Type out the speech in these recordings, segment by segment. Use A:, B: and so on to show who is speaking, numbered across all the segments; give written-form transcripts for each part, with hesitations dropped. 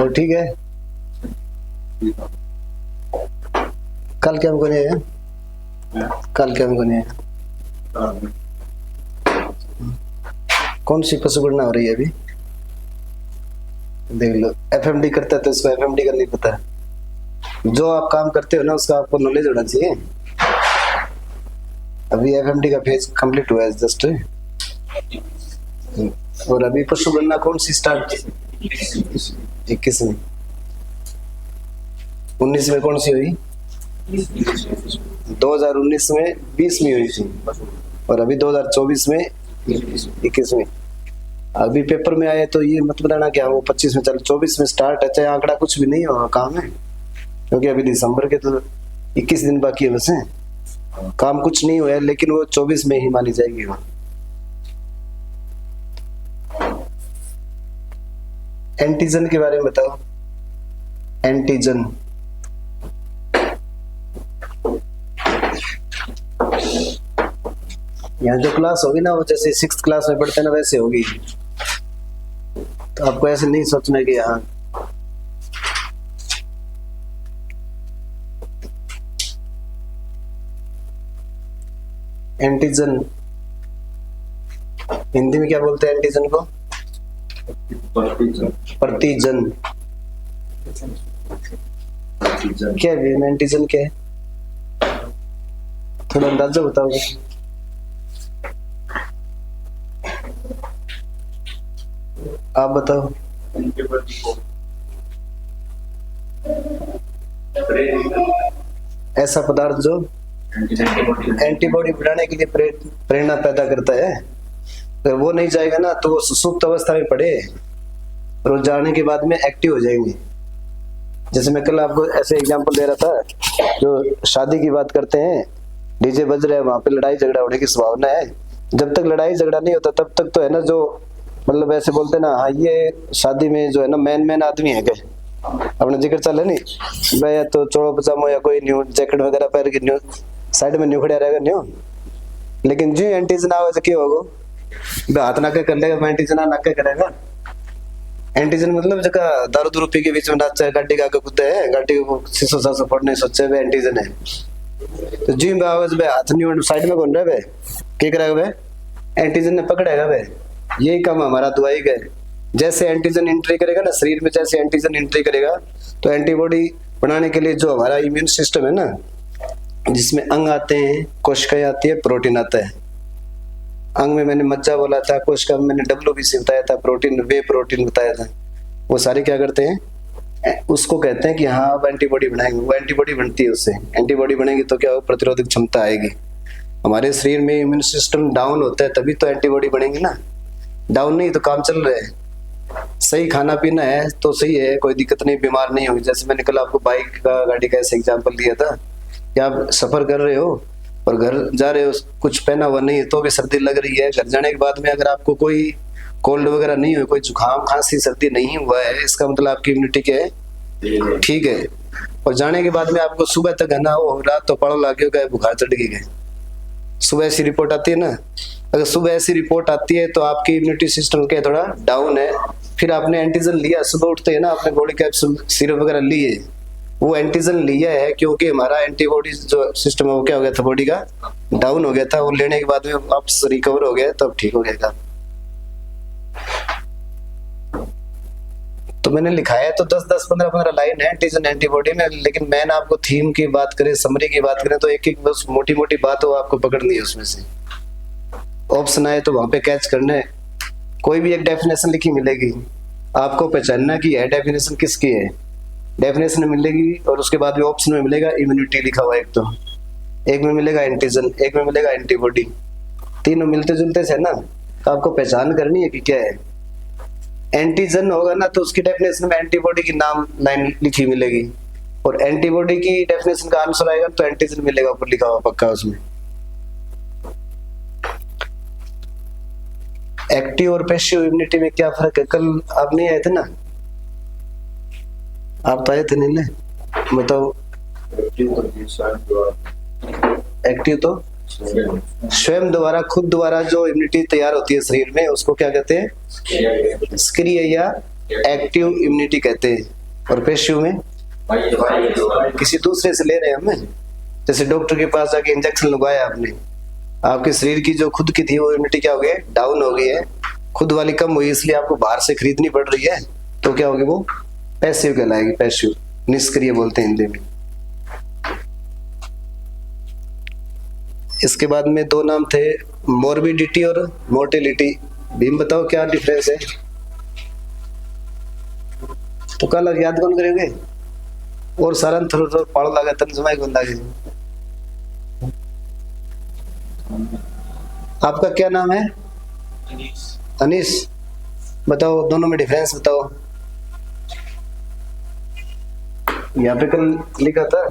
A: वो ठीक है। कल क्या हमको नहीं है, कल क्या हमको नहीं है। कौन सी पशु गणना हो रही है अभी, देख लो। एफएमडी करता है तो इसको एफएमडी का नहीं पता। जो आप काम करते हो ना उसका आपको नॉलेज होना चाहिए। अभी एफएमडी का फेज कंप्लीट हुआ है जस्ट। और अभी पशु गणना कौन सी स्टार्ट, 21 में। 19 में कौन सी हुई, 2019 में 20 में हुई थी, और अभी 2024 में 21 में। अभी पेपर में आए तो ये मत बताना क्या वो 25 में चल 24 में स्टार्ट है, चाहे आंकड़ा कुछ भी नहीं होगा काम है, क्योंकि अभी दिसंबर के तो 21 दिन बाकी है वैसे, काम कुछ नहीं हुआ है, लेकिन वो 24 में ही मानी जाएगी वो। एंटीजन के बारे में बताओ। एंटीजन यहाँ जो क्लास होगी ना वो जैसे 6th क्लास में पढ़ते हैं ना वैसे होगी, तो आपको ऐसे नहीं सोचना कि यहाँ एंटीजन हिंदी में क्या बोलते हैं एंटीजन को, प्रतिजन। क्या है एंटीजन, क्या है थोड़ा अंदाजा बताओगे। आप बताओ। ऐसा पदार्थ जो एंटीबॉडी बनाने के लिए प्रेरणा पैदा करता है, तो वो नहीं जाएगा ना तो वो सुसुप्त अवस्था में पड़े और वो जाने के बाद में एक्टिव हो जाएंगे। जैसे मैं कल आपको ऐसे एग्जांपल दे रहा था, जो शादी की बात करते हैं, डीजे बज रहे हैं, वहां पे लड़ाई झगड़ा होने की संभावना है। जब तक लड़ाई झगड़ा नहीं होता तब तक तो है ना, जो मतलब ऐसे बोलते ना, हाँ ये शादी में जो है ना मैन आदमी है क्या, अपना जिक्र चले नहीं भाई, तो चोड़ो पजामो या कोई न्यू जैकेट वगैरह पहन के न्यू साइड में न्यू खड़ा रहेगा न्यू। लेकिन जो एंटीजन आवे क्या होगा, हाथ नाके कर लेगा, एंटीजन नाके करेगा। एंटीजन मतलब जगह दारू दूरू पी के बीच में नाचा है, गाड़ी का आगे कूदे है, गाड़ी को शीशो सासो फोड़ने सोचे वे एंटीजन है। तो जी में आवाज में हाथ न्यू साइड में कौन रहे वे, क्या करेगा वे, एंटीजन ने पकड़ेगा वे। यही काम हमारा दवाई का है। जैसे एंटीजन एंट्री करेगा ना शरीर में, जैसे एंटीजन एंट्री करेगा तो एंटीबॉडी बनाने के लिए जो हमारा इम्यून सिस्टम है ना, जिसमें अंग आते हैं, कोशिकाएं आती है, प्रोटीन आता है। अंग में मैंने मज्जा बोला था, कोशिका में मैंने WBC बताया था, प्रोटीन वे प्रोटीन बताया था। वो सारे क्या करते हैं, उसको कहते हैं कि हाँ अब एंटीबॉडी बनाएंगे। वो एंटीबॉडी बनती है, उससे एंटीबॉडी बनेगी तो क्या हो, प्रतिरोधक क्षमता आएगी। हमारे शरीर में इम्यून सिस्टम डाउन होता है तभी तो एंटीबॉडी बनेगी ना, डाउन नहीं तो काम चल रहा है। सही खाना पीना है तो सही है, कोई दिक्कत नहीं, बीमार नहीं होगी। जैसे मैंने कल आपको बाइक का, गाड़ी का ऐसे एग्जांपल दिया था कि आप सफर कर रहे हो और घर जा रहे हो, कुछ पहना हुआ नहीं है तो भी सर्दी लग रही है। घर जाने के बाद में अगर आपको कोई कोल्ड वगैरह नहीं हुआ, कोई जुकाम खांसी सर्दी नहीं हुआ है, इसका मतलब आपकी इम्यूनिटी क्या है, ठीक है। और जाने के बाद में आपको सुबह तक घना हो, रात तो पड़ो लागे गए, बुखार चढ़ गई गए, सुबह ऐसी रिपोर्ट आती है ना। अगर सुबह ऐसी रिपोर्ट आती है तो आपकी इम्यूनिटी सिस्टम क्या थोड़ा डाउन है। फिर आपने एंटीजन लिया, सुबह उठते है ना, आपने बॉडी कैप्सूल सिरप वगैरह लिए, वो एंटीजन लिया है क्योंकि हमारा एंटीबॉडी जो सिस्टम है वो क्या हो गया था, बॉडी का डाउन हो गया था। वो लेने के बाद में वापस रिकवर हो गया, तब ठीक हो गया था। तो मैंने लिखा है तो 10-10, 15-15 लाइन है एंटीजन एंटीबॉडी में, लेकिन मैंने आपको थीम की बात करें, समरी की बात करें तो एक बस मोटी मोटी बात हो आपको पकड़नी है, उसमें से ऑप्शन आए तो वहां पे कैच करना है। कोई भी एक डेफिनेशन लिखी मिलेगी, आपको पहचानना कि यह डेफिनेशन किसकी है। डेफिनेशन मिलेगी और उसके बाद भी ऑप्शन में मिलेगा इम्यूनिटी लिखा हुआ, एक में मिलेगा एंटीजन, एक में मिलेगा एंटीबॉडी, तीनों मिलते जुलते से ना, तो आपको पहचान करनी है कि क्या है। एंटीजन होगा ना तो उसकी डेफिनेशन में एंटीबॉडी की नाम लाइन लिखी मिलेगी, और एंटीबॉडी की डेफिनेशन का आंसर आएगा तो एंटीजन मिलेगा ऊपर लिखा हुआ पक्का उसमें। एक्टिव और पैसिव इम्यूनिटी में क्या फर्क है, कल आप नहीं आए थे ना, आप तो आए थे नहीं, बताओ। एक्टिव तो स्वयं द्वारा, खुद द्वारा जो इम्यूनिटी तैयार होती है शरीर में, उसको क्या कहते हैं, सक्रिय या एक्टिव इम्यूनिटी कहते हैं। और पैसिव में किसी दूसरे से ले रहे हैं हमें, जैसे डॉक्टर के पास जाके इंजेक्शन लगवाया आपने, आपके शरीर की जो खुद की थी वो इम्यूनिटी क्या हो गई, डाउन हो गई है, खुद वाली कम हुई, इसलिए आपको बाहर से खरीदनी पड़ रही है, तो क्या होगी, वो पैसिव कहलाएगी, पैसिव, निष्क्रिय बोलते हैं हिंदी में। इसके बाद में दो नाम थे, मोर्बिडिटी और मोर्टेलिटी। भीम बताओ क्या डिफरेंस है? तो कल याद कौन करेंगे? और सारन थोड़ा पाड़ लगा तन समय कौन लगे? आपका क्या नाम है? अनीस। बताओ दोनों में डिफरेंस बताओ। यहाँ पे कल लिखा था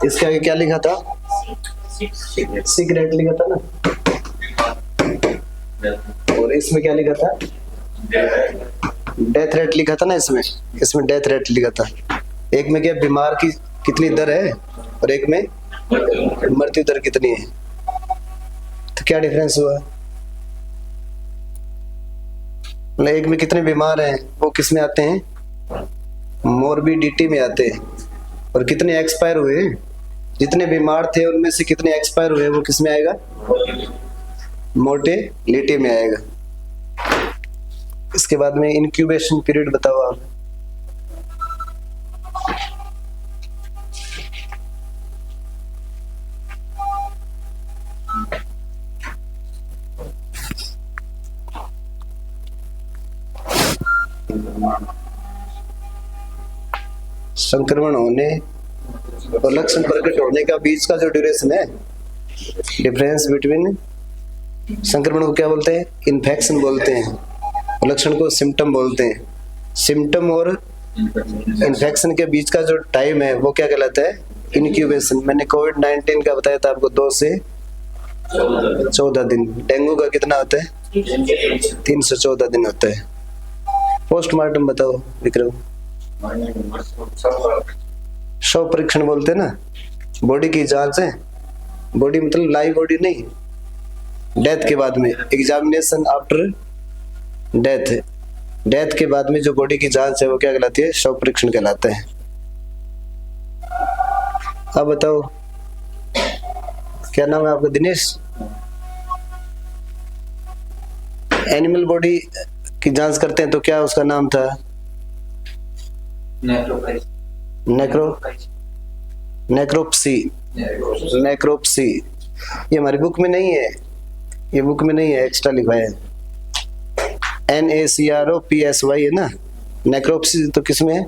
A: इसके आगे क्या लिखा था? सिगरेट लिखा था ना। और इसमें क्या लिखा था? डेथ रेट लिखा था ना। इसमें डेथ रेट लिखा था। एक में क्या बीमार की कितनी दर है और एक में मृत्यु दर कितनी है, तो क्या डिफरेंस हुआ? मतलब एक में कितने बीमार हैं वो किस में आते हैं? मोर्बिडिटी में आते हैं। और कितने एक्सपायर हुए, जितने बीमार थे उनमें से कितने एक्सपायर हुए वो किस में आएगा? मोर्टेलिटी में आएगा। इसके बाद में इंक्यूबेशन पीरियड बताओ आप। संक्रमण होने और लक्षण प्रकट होने का बीच का जो ड्यूरेशन है, डिफरेंस बिटवीन, संक्रमण को क्या बोलते हैं? इन्फेक्शन बोलते हैं। और लक्षण को सिम्टम बोलते हैं। सिम्टम और इन्फेक्शन के बीच का जो टाइम है वो क्या कहलाता है? इनक्यूबेशन। मैंने कोविड-19 का बताया था आपको, 2 से 14 दिन। डेंगू का कितना होता है? 314 दिन होता है। पोस्टमार्टम बताओ विक्रम। शव परीक्षण बोलते हैं ना, बॉडी की जांच है। बॉडी मतलब लाइव बॉडी नहीं, डेथ के बाद में, एग्जामिनेशन आफ्टर डेथ। डेथ के बाद में जो बॉडी की जांच है वो क्या कहलाती है? शव परीक्षण कहलाता है। अब बताओ क्या नाम है आपका? दिनेश। एनिमल बॉडी की जांच करते हैं तो क्या उसका नाम था? नेक्रोप्सी। ये हमारी बुक में नहीं है, ये बुक में नहीं है, एक्स्ट्रा लिखा है। NACROPSY है ना। नेक्रोप्सी तो किसमें है?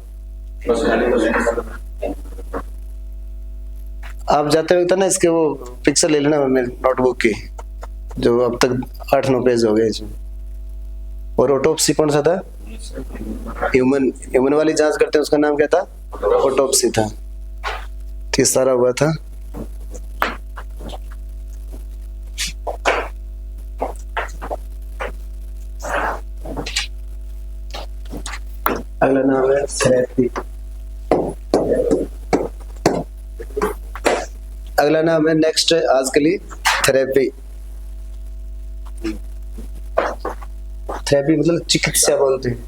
A: आप जाते वक्त ना इसके वो पिक्चर ले लेना मेरे नोटबुक की, जो अब तक 8-9 पेज हो गए इसमें। और ऑटोप्सी कौन सा था? ह्यूमन वाली जांच करते हैं, उसका नाम क्या था? ऑटोप्सी था। तो सारा हुआ था। अगला नाम है थेरेपी। अगला नाम है नेक्स्ट आज के लिए थेरेपी। थेरेपी मतलब चिकित्सा बोलते हैं।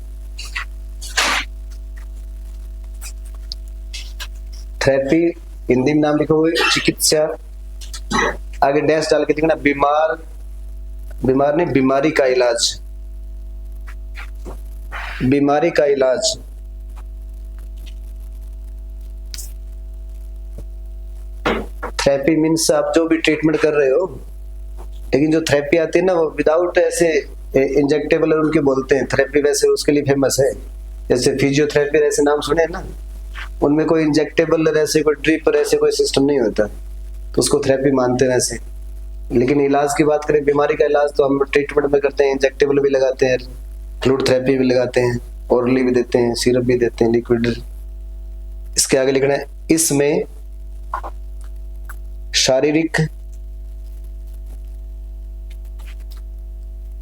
A: थेरेपी हिंदी में नाम लिखा हुआ है चिकित्सा, आगे डैश डाल के लिखना बीमार नहीं, बीमारी का इलाज। बीमारी का इलाज। थेरेपी मीन्स आप जो भी ट्रीटमेंट कर रहे हो, लेकिन जो थेरेपी आती है ना वो विदाउट ऐसे इंजेक्टेबल उनके बोलते हैं थेरेपी, वैसे उसके लिए फेमस है। जैसे फिजियोथेरेपी ऐसे नाम सुने ना, उनमें कोई इंजेक्टेबल ऐसे कोई ड्रिप ऐसे कोई सिस्टम नहीं होता, तो उसको थेरेपी मानते हैं वैसे। लेकिन इलाज की बात करें, बीमारी का इलाज तो हम ट्रीटमेंट में करते हैं, इंजेक्टेबल भी लगाते हैं, फ्लूइड थेरेपी भी लगाते हैं, ओरली भी देते हैं, सिरप भी देते हैं, लिक्विड। इसके आगे लिखना है इसमें शारीरिक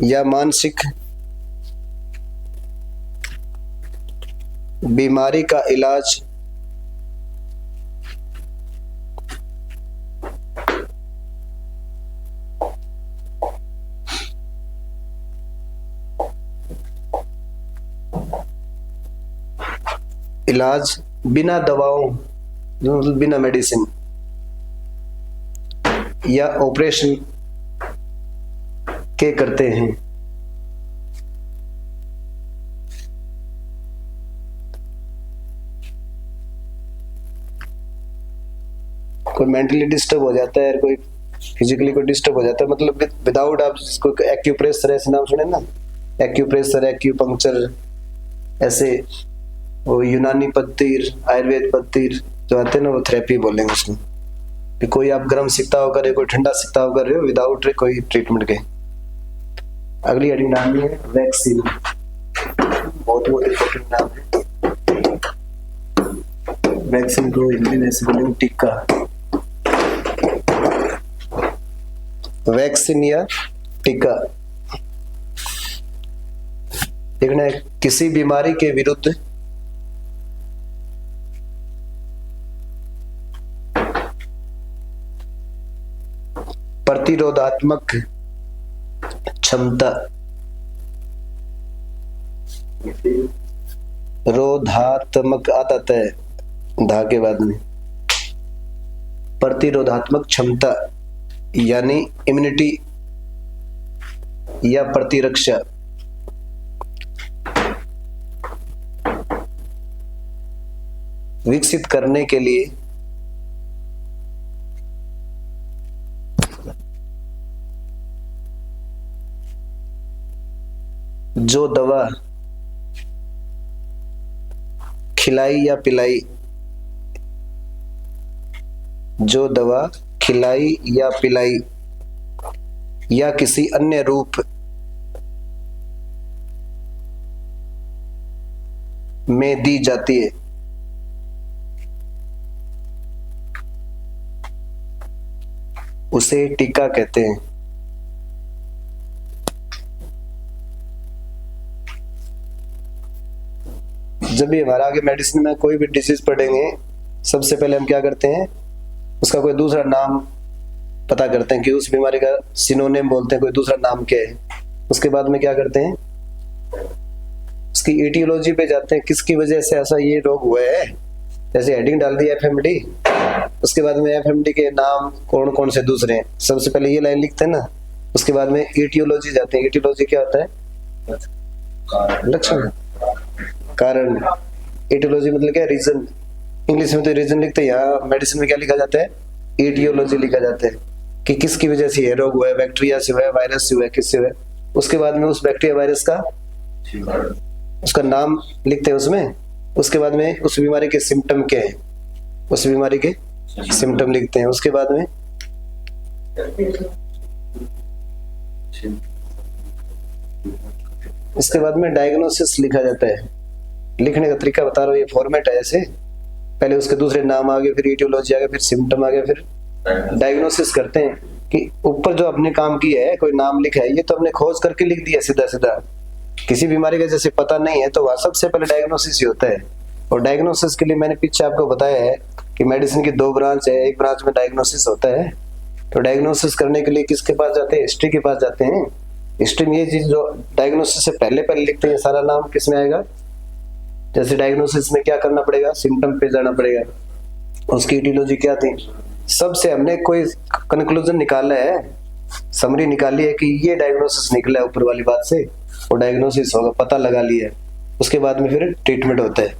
A: या मानसिक बीमारी का इलाज बिना दवाओं, बिना मेडिसिन या ऑपरेशन के करते हैं। कोई मेंटली डिस्टर्ब हो जाता है, कोई फिजिकली कोई डिस्टर्ब हो जाता है, मतलब विदाउट आप जिसको एक्यूप्रेशर ऐसे नाम सुने ना, एक्यूप्रेशर, एक्यूपंक्चर, ऐसे वो यूनानी पत्तीर, आयुर्वेद पत्तीर जो आते हैं ना, वो थेरेपी बोलेंगे उसमें। कि कोई आप गर्म सिकताव कर रहे हो, कोई ठंडा सिकताव कर रहे हो विदाउट कोई ट्रीटमेंट के। अगली हेडिंग नाम है वैक्सीन। बहुत इंपॉर्टेंट नाम है वैक्सीन को हिंदी में ऐसे बोलेंगे टीका। वैक्सीन या टीका देखना है किसी बीमारी के विरुद्ध प्रतिरोधात्मक क्षमता, रोधात्मक आता है धा के बाद में, प्रतिरोधात्मक क्षमता यानी इम्यूनिटी या प्रतिरक्षा विकसित करने के लिए जो दवा खिलाई या पिलाई, जो दवा खिलाई या पिलाई या किसी अन्य रूप में दी जाती है उसे टीका कहते हैं। जब भी हमारा आगे मेडिसिन में कोई भी डिजीज पढ़ेंगे, सबसे पहले हम क्या करते हैं, उसका कोई दूसरा नाम पता करते हैं कि उस बीमारी का सिनोनिम बोलते हैं, कोई दूसरा नाम क्या है। उसके बाद में क्या करते हैं, उसकी एटियोलॉजी पे जाते हैं, किसकी वजह से ऐसा ये रोग हुआ है। जैसे हेडिंग डाल दी एफएमडी, उसके बाद में एफएमडी के नाम कौन कौन से दूसरे हैं, सबसे पहले ये लाइन लिखते हैं ना। उसके बाद में एटियोलॉजी जाते हैं। एटियोलॉजी क्या होता है, लक्षण, कारण। एटियोलॉजी मतलब क्या है, रीजन। इंग्लिश में तो रीजन लिखते हैं, यहाँ मेडिसिन में क्या लिखा जाता है, एटियोलॉजी लिखा जाता है कि किसकी वजह से ये रोग हुआ है, बैक्टीरिया से हुआ है, वायरस से हुआ है, किससे हुआ है। उसके बाद में उस बैक्टीरिया वायरस का उसका नाम लिखते हैं उसमें। उसके बाद में उस बीमारी के सिम्टम क्या है, उस बीमारी के सिम्टम लिखते हैं। उसके बाद में इसके बाद में डायग्नोसिस लिखा जाता है। लिखने का तरीका बता रहा हूँ, ये फॉर्मेट है ऐसे, पहले उसके दूसरे नाम आ गए, फिर एटियोलॉजी आ गया, फिर सिम्टम आ गया, फिर डायग्नोसिस करते हैं कि ऊपर जो अपने काम किया है, कोई नाम लिखा है, ये तो हमने खोज करके लिख दिया सीधा सीधा। किसी बीमारी का जैसे पता नहीं है तो वह सबसे पहले डायग्नोसिस ही होता है। और डायग्नोसिस के लिए मैंने पीछे आपको बताया है कि मेडिसिन की 2 ब्रांच है, एक ब्रांच में डायग्नोसिस होता है। तो डायग्नोसिस करने के लिए किसके पास जाते हैं, हिस्ट्री के पास जाते हैं। हिस्ट्री में ये चीज जो डायग्नोसिस से पहले लिखते हैं, सारा नाम किसमें आएगा। जैसे डायग्नोसिस में क्या करना पड़ेगा, सिम्टम पे जाना पड़ेगा, उसकी एटियोलॉजी क्या थी, सबसे हमने कोई कंक्लूजन निकाला है, समरी निकाली है कि ये डायग्नोसिस निकला है ऊपर वाली बात से, वो डायग्नोसिस होगा, पता लगा लिया है। उसके बाद में फिर ट्रीटमेंट होता है।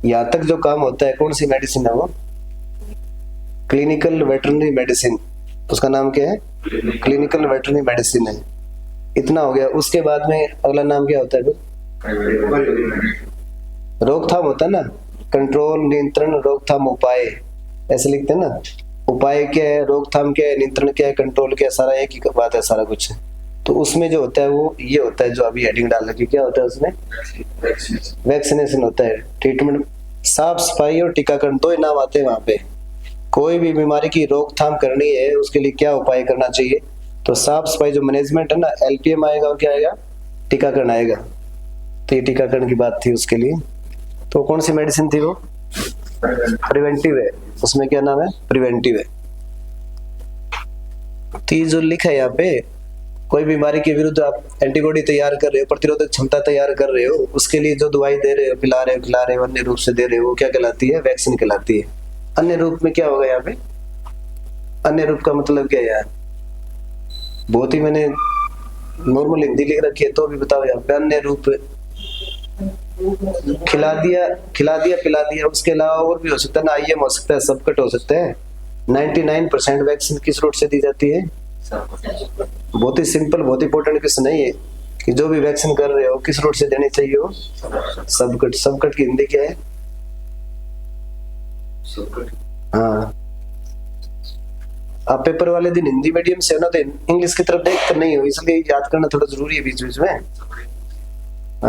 A: यहाँ तक जो काम होता है, कौन सी मेडिसिन है वो, क्लिनिकल वेटरनरी मेडिसिन, उसका नाम क्या है, क्लिनिकल वेटरनरी मेडिसिन है। इतना हो गया। उसके बाद में अगला नाम क्या होता है, फिर रोकथाम होता है ना, कंट्रोल, नियंत्रण, रोकथाम, उपाय, ऐसे लिखते हैं ना। उपाय क्या है, रोकथाम क्या है, नियंत्रण क्या है, कंट्रोल क्या है, सारा एक ही बात है सारा कुछ। तो उसमें जो होता है वो ये होता है जो अभी हेडिंग डाल रखी, क्या होता है उसमें, वैक्सीनेशन होता है। ट्रीटमेंट, साफ सफाई और टीकाकरण, 2 ही नाम आते हैं वहां पे। कोई भी बीमारी की रोकथाम करनी है, उसके लिए क्या उपाय करना चाहिए, तो साफ सफाई जो मैनेजमेंट है ना, एलपीएम आएगा और क्या आएगा, टीकाकरण आएगा। तो ये टीकाकरण की बात थी उसके लिए। तो कौन सी मेडिसिन थी वो? प्रिवेंटिव है, उसमें क्या नाम है? प्रिवेंटिव है। तो ये जो लिखा है यहाँ पे, कोई बीमारी के विरुद्ध आप एंटीबॉडी तैयार कर रहे हो, प्रतिरोधक क्षमता तैयार कर रहे हो, उसके लिए जो दवाई दे रहे हो, खिला रहे हो, अन्य रूप से दे रहे हो, वो क्या कहलाती है? वैक्सीन कहलाती है। अन्य रूप में क्या होगा यहाँ पे? अन्य रूप का मतलब क्या है यार? बहुत ही मैंने नॉर्मल हिंदी लिख रखी है, तो भी बताओ यहाँ पे अन्य रूप। खिला दिया, पिला दिया, उसके अलावा और भी हो सकता है ना, IM हो सकता है, सबकट हो सकता है। 99% वैक्सीन किस रूट से दी जाती है? बहुत ही सिंपल, बहुत इंपॉर्टेंट क्वेश्चन है ये, कि जो भी वैक्सीन कर रहे हो किस रूट से देनी चाहिए हो? सबकट। सबकट की हिंदी क्या है? हाँ, आप पेपर वाले दिन हिंदी मीडियम से हो ना, तो इंग्लिश की तरफ देख कर नहीं हो, इसलिए याद करना थोड़ा जरूरी है बीच बीच में।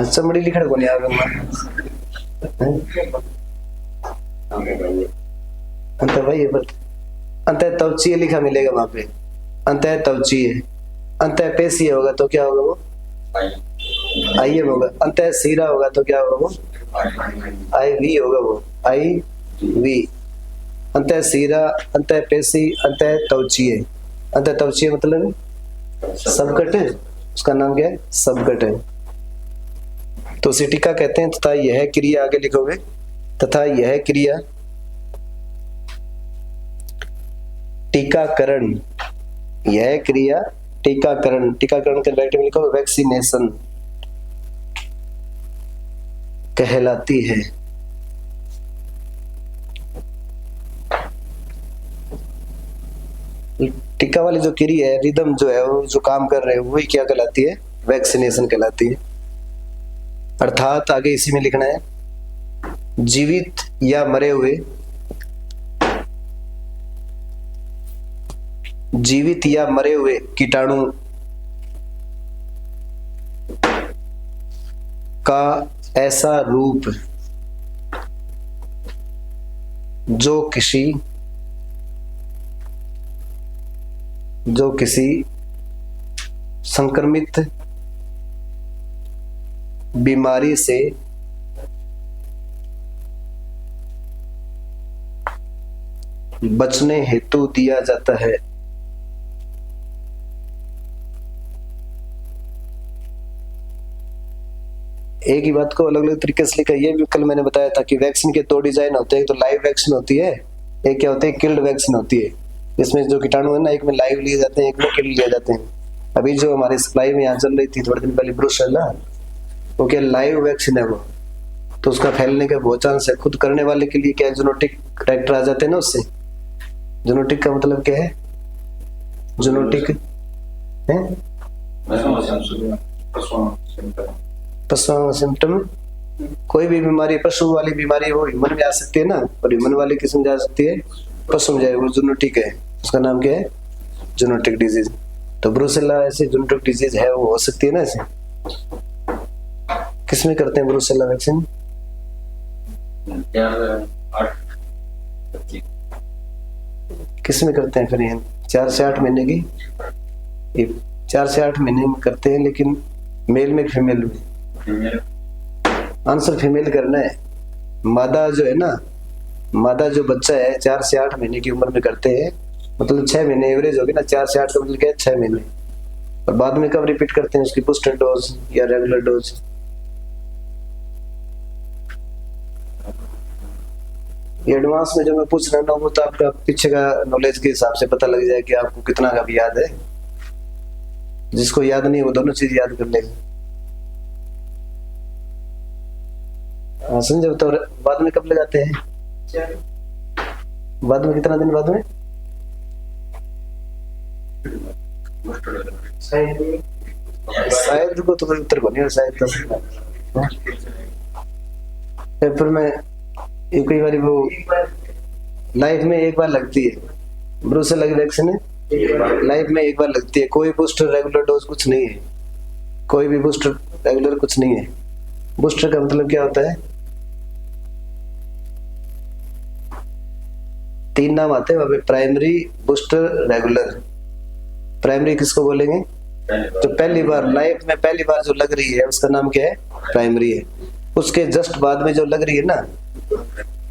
A: चमड़ी लिखा को नहीं आगे भाई, अंत तवचीय लिखा मिलेगा वहां पे, अंत तवचीय। अंत पेशीय होगा तो क्या होगा वो? IM होगा। अंत सीरा होगा तो क्या होगा वो? IV होगा वो, IV। अंत सीरा, अंत पेशी, अंत तवचीय। अंत तवचीय मतलब सबकट है, उसका नाम क्या है? सबकट है। तो उसे टीका कहते हैं। तथा यह क्रिया, आगे लिखोगे, तथा यह क्रिया टीकाकरण, यह क्रिया टीकाकरण, टीकाकरण के राइट में लिखोगे वैक्सीनेशन कहलाती है। टीका वाली जो क्रिया है, रिदम जो है, वो जो काम कर रहे हैं, वही क्या कहलाती है? वैक्सीनेशन कहलाती है। अर्थात आगे इसी में लिखना है, जीवित या मरे हुए, जीवित या मरे हुए कीटाणु का ऐसा रूप जो किसी संक्रमित बीमारी से बचने हेतु दिया जाता है। एक ही बात को अलग अलग तरीके से लिखा। ये भी कल मैंने बताया था कि वैक्सीन के 2 डिजाइन होते हैं, एक तो लाइव वैक्सीन होती है, एक क्या होती है? किल्ड वैक्सीन होती है। इसमें जो कीटाणु है ना, एक में लाइव लिए जाते हैं, एक में किल्ड लिए जाते हैं। अभी जो हमारी सप्लाई में यहाँ चल रही थी थोड़े दिन पहले ब्रुसेल्ला, वो क्या लाइव वैक्सीन है वो, तो उसका फैलने का बहुत चांस है। खुद करने वाले के लिए क्या जेनेटिक कैरेक्टर आ जाते हैं ना उससे। जेनेटिक का मतलब क्या है? जेनेटिक है पशु सिम्टम। कोई भी बीमारी, पशु वाली बीमारी वो ह्यूमन में आ सकती है ना, और ह्यूमन वाली किस में जा सकती है? पशु में जाए, वो जेनेटिक है, उसका नाम क्या है? Genetic disease. तो ब्रुसेल्ला ऐसी जेनेटिक डिजीज है, वो हो सकती है ना ऐसे। किस में करते हैं ब्रुसेल्ला वैक्सीन? किस में करते हैं फिर? ये 4 से 8 महीने की, 4 से 8 महीने में करते हैं, लेकिन मेल में फीमेल में? आंसर फीमेल करना है। मादा जो है ना, मादा जो बच्चा है 4 से 8 महीने की उम्र में करते हैं, मतलब 6 महीने एवरेज होगी ना, 4 से 8 का मतलब क्या है? 6 महीने। और बाद में कब रिपीट करते हैं उसकी बूस्टर डोज या रेगुलर डोज? ये एडवांस में जो मैं पूछ रहा हूँ, वो तो आपका पीछे का नॉलेज के हिसाब से पता लग जाए कि आपको कितना का भी याद है। जिसको याद नहीं, वो दोनों चीज याद कर लेगा। समझे? तो बाद में कब लगाते हैं? बाद में कितना दिन बाद में? शायद को तो उत्तर को नहीं, शायद तो पेपर में कई बार वो लाइफ में एक बार लगती है। ब्रुसेल्ला की वैक्सीन लाइफ में एक बार लगती है। कोई बूस्टर रेगुलर डोज कुछ नहीं है, कोई भी बूस्टर रेगुलर कुछ नहीं है। बूस्टर का मतलब क्या होता है? 3 नाम आते हैं वहां पे, प्राइमरी, बूस्टर, रेगुलर। प्राइमरी किसको बोलेंगे? जो पहली बार लाइफ में पहली बार जो लग रही है, उसका नाम क्या है? प्राइमरी है। उसके जस्ट बाद में जो लग रही है ना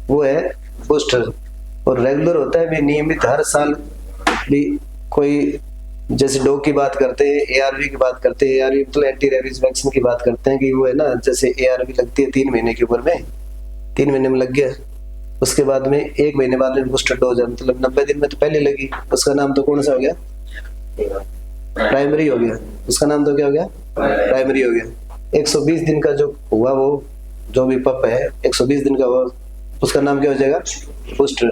A: वो है बूस्टर। और रेगुलर होता है भी नियमित, हर साल भी कोई, जैसे डॉग की बात करते हैं, एआरवी की बात करते हैं, एआरवी मतलब एंटी रेबीज वैक्सीन की बात करते हैं कि वो है ना, जैसे एआरवी लगती है 3 महीने की उम्र में, 3 महीने में लग गया, उसके बाद में 1 महीने बाद में बूस्टर डोज है, मतलब 90 दिन में तो पहले लगी, उसका नाम तो कौन सा हो गया, प्राइमरी हो गया। उसका नाम तो क्या हो गया, प्राइमरी हो गया। 120 दिन का जो हुआ वो जो भी पप है 120 दिन का हुआ, उसका नाम क्या हो जाएगा, बूस्टर।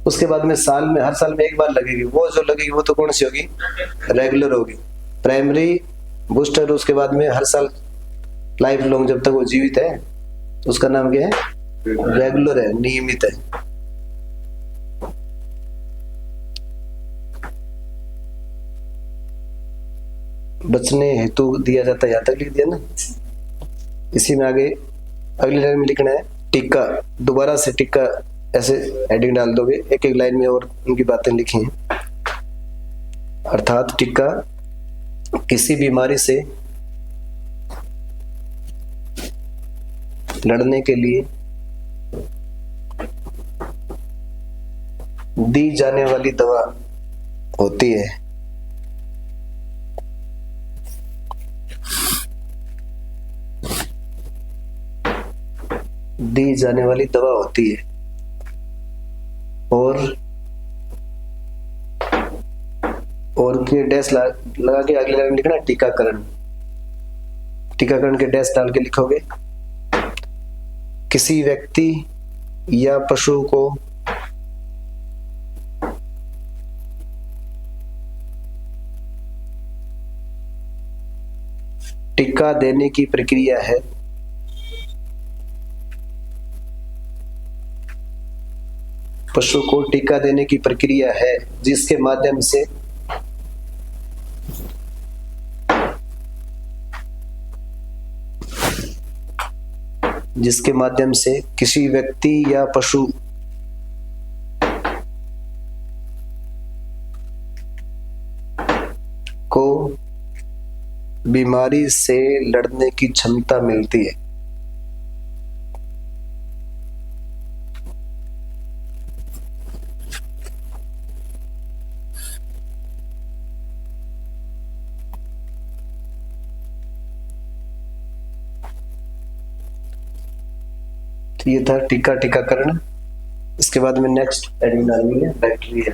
A: उसके बाद में साल में, हर साल में 1 बार लगेगी, वो जो लगेगी वो तो कौन सी होगी, रेगुलर होगी, प्राइमरी बूस्टर। उसके बाद में हर साल लाइफ लॉन्ग जब तक वो जीवित है उसका नाम क्या है, रेगुलर है, नियमित है। बचने हेतु दिया जाता है, यहाँ तक लिख दिया ना। इसी में आगे अगली लाइन में लिखना है टीका, दोबारा से टीका ऐसे हेडिंग डाल दोगे, एक एक लाइन में और उनकी बातें लिखी हैं। अर्थात टीका किसी बीमारी से लड़ने के लिए दी जाने वाली दवा होती है। दी जाने वाली दवा होती है। और के डैश लगा के अगले लाइन लिखना टीकाकरण। टीकाकरण के डैश डाल के लिखोगे किसी व्यक्ति या पशु को टीका देने की प्रक्रिया है पशु को टीका देने की प्रक्रिया है जिसके माध्यम से किसी व्यक्ति या पशु को बीमारी से लड़ने की क्षमता मिलती है। ये था टीका, टीकाकरण। इसके बाद में नेक्स्ट हेडिंग डालनी है बैक्टीरिया।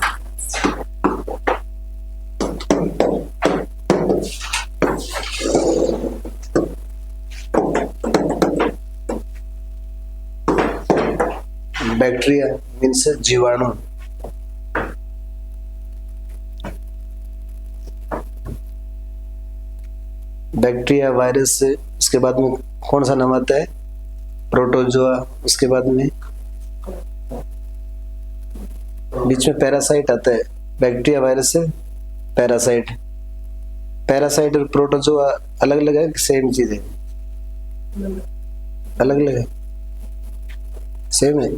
A: बैक्टीरिया मीन्स जीवाणु। बैक्टीरिया, वायरस, इसके बाद में कौन सा नाम आता है, प्रोटोजोआ। उसके बाद में बीच में पैरासाइट आता है। बैक्टीरिया, वायरस से पैरासाइट। पैरासाइट और प्रोटोजोआ अलग अलग है, सेम चीज है, अलग अलग है, सेम है,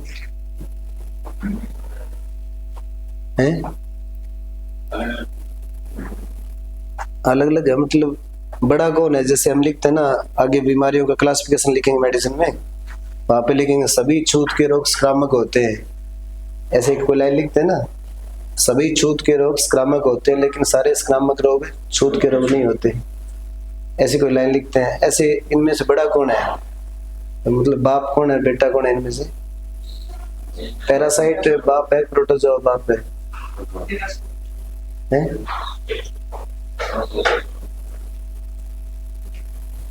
A: हैं? अलग अलग है मतलब बड़ा कौन है, जैसे हम लिखते हैं ना आगे बीमारियों का क्लासिफिकेशन लिखेंगे मेडिसिन में, वहां पे लिखेंगे सभी छूत के रोग संक्रामक होते हैं, ऐसे कोई लाइन लिखते हैं ना, सभी छूत के रोग संक्रामक होते हैं लेकिन सारे संक्रामक रोग छूत के रोग नहीं होते, ऐसी कोई लाइन लिखते हैं। ऐसे इनमें से बड़ा कौन है, मतलब बाप कौन है, बेटा कौन है इनमें से? पैरासाइट बाप है, प्रोटोजोआ बाप है?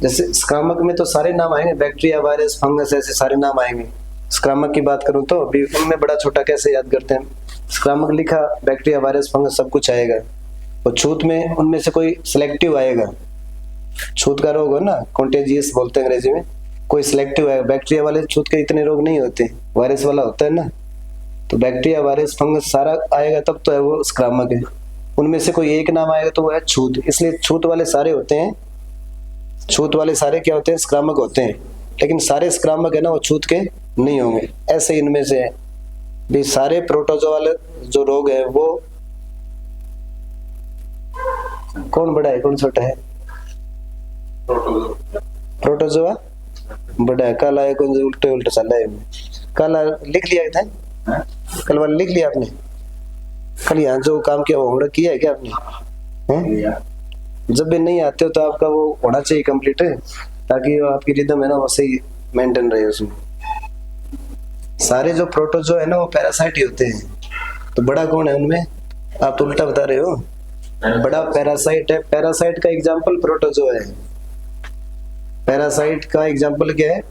A: जैसे संक्रामक में तो सारे नाम आएंगे, बैक्टीरिया, वायरस, फंगस, ऐसे सारे नाम आएंगे। संक्रामक की बात करूं तो अभी उनमें बड़ा छोटा कैसे याद करते हैं, संक्रामक लिखा, बैक्टीरिया, वायरस, फंगस सब कुछ आएगा। और छूत में उनमें से कोई सिलेक्टिव आएगा, छूत का रोग हो ना, कॉन्टेजियस बोलते हैं अंग्रेजी में, कोई सिलेक्टिव आएगा। बैक्टीरिया वाले छूत के इतने रोग नहीं होते, वायरस वाला होता है ना, तो बैक्टीरिया, वायरस, फंगस सारा आएगा तब तो है वो संक्रामक है। उनमें से कोई एक नाम आएगा तो वो है छूत, इसलिए छूत वाले सारे होते हैं, छूत वाले सारे क्या होते हैं, संक्रामक होते हैं, लेकिन सारे संक्रामक है ना वो छूत के नहीं होंगे। ऐसे इनमें से भी सारे प्रोटोजोआ वाले जो रोग है वो कौन बड़ा है कौन छोटा है, प्रोटोजोआ बड़ा कल आए को उल्टे उल्टे चला है। कल लिख लिया था, कल वाला लिख लिया आपने? कल यहाँ जो काम किया वो होमवर्क किया है क्या आपने? हैं? जब भी नहीं आते हो तो आपका वो होना चाहिए कंप्लीट है, ताकि आपकी रिदम है ना वो सही मेंटेन रहे उसमें। सारे जो प्रोटोजो है ना वो पैरासाइट ही होते हैं। तो बड़ा कौन है उनमें? आप तो उल्टा बता रहे हो। बड़ा पैरासाइट है। पैरासाइट का एग्जाम्पल प्रोटोजो है। पैरासाइट का एग्जाम्पल क्या है?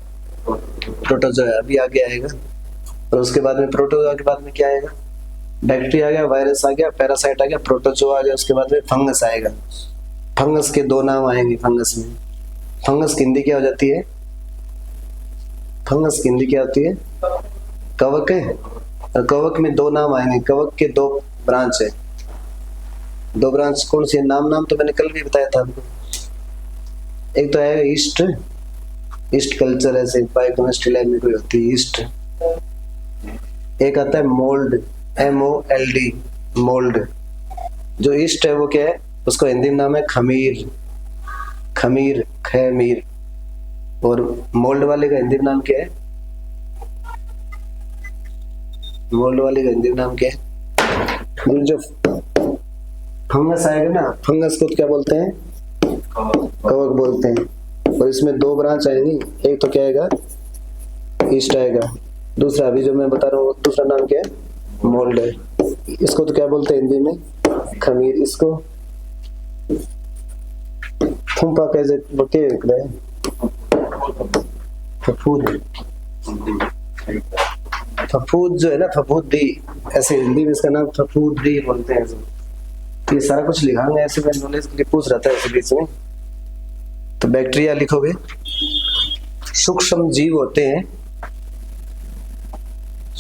A: प्रोटोजो है। अभी आगे आएगा। और उसके बाद में प्रोटोजो के बाद में क्या आएगा? बैक्टीरिया आ गया, वायरस आ गया, पैरासाइट आ गया, प्रोटोजो आ गया, उसके बाद में फंगस आएगा। फंगस के दो नाम आएंगे फंगस में। फंगस की हिंदी क्या हो जाती है? फंगस की हिंदी क्या होती है? कवक है। और कवक में दो नाम आएंगे। कवक के दो ब्रांच है। दो ब्रांच कौन सी है? नाम तो मैंने कल भी बताया था आपको। एक तो है ईस्ट, ईस्ट कल्चर, ऐसे बायोकेमिस्ट्री लैब में कोई होती है ईस्ट। एक आता है मोल्ड, MOLD, मोल्ड। जो ईस्ट है वो क्या है? उसको हिंदी में नाम है खमीर, खमीर, खमीर। और मोल्ड वाले का हिंदी में नाम क्या है? मोल्ड वाले का हिंदी में नाम क्या है? जो फंगस आएगा ना, फंगस को क्या बोलते हैं? कवक बोलते हैं। और इसमें दो ब्रांच आएंगी। एक तो क्या आएगा? ईस्ट आएगा। दूसरा अभी जो मैं बता रहा हूँ दूसरा नाम क्या है? मोल्ड है। इसको तो क्या बोलते हैं हिंदी में? खमीर। इसको फुम्पा कैसे बोलते हैं? फफूद। फफूद जो है ना, फफूदी, ऐसे हिंदी में इसका नाम फफूदी बोलते हैं। तो ये सारा कुछ लिखाऊंगा ऐसे, मैं नॉलेज के लिए पूछ रहा था ऐसे बीच में। तो बैक्टीरिया लिखोगे। सूक्ष्म जीव होते हैं,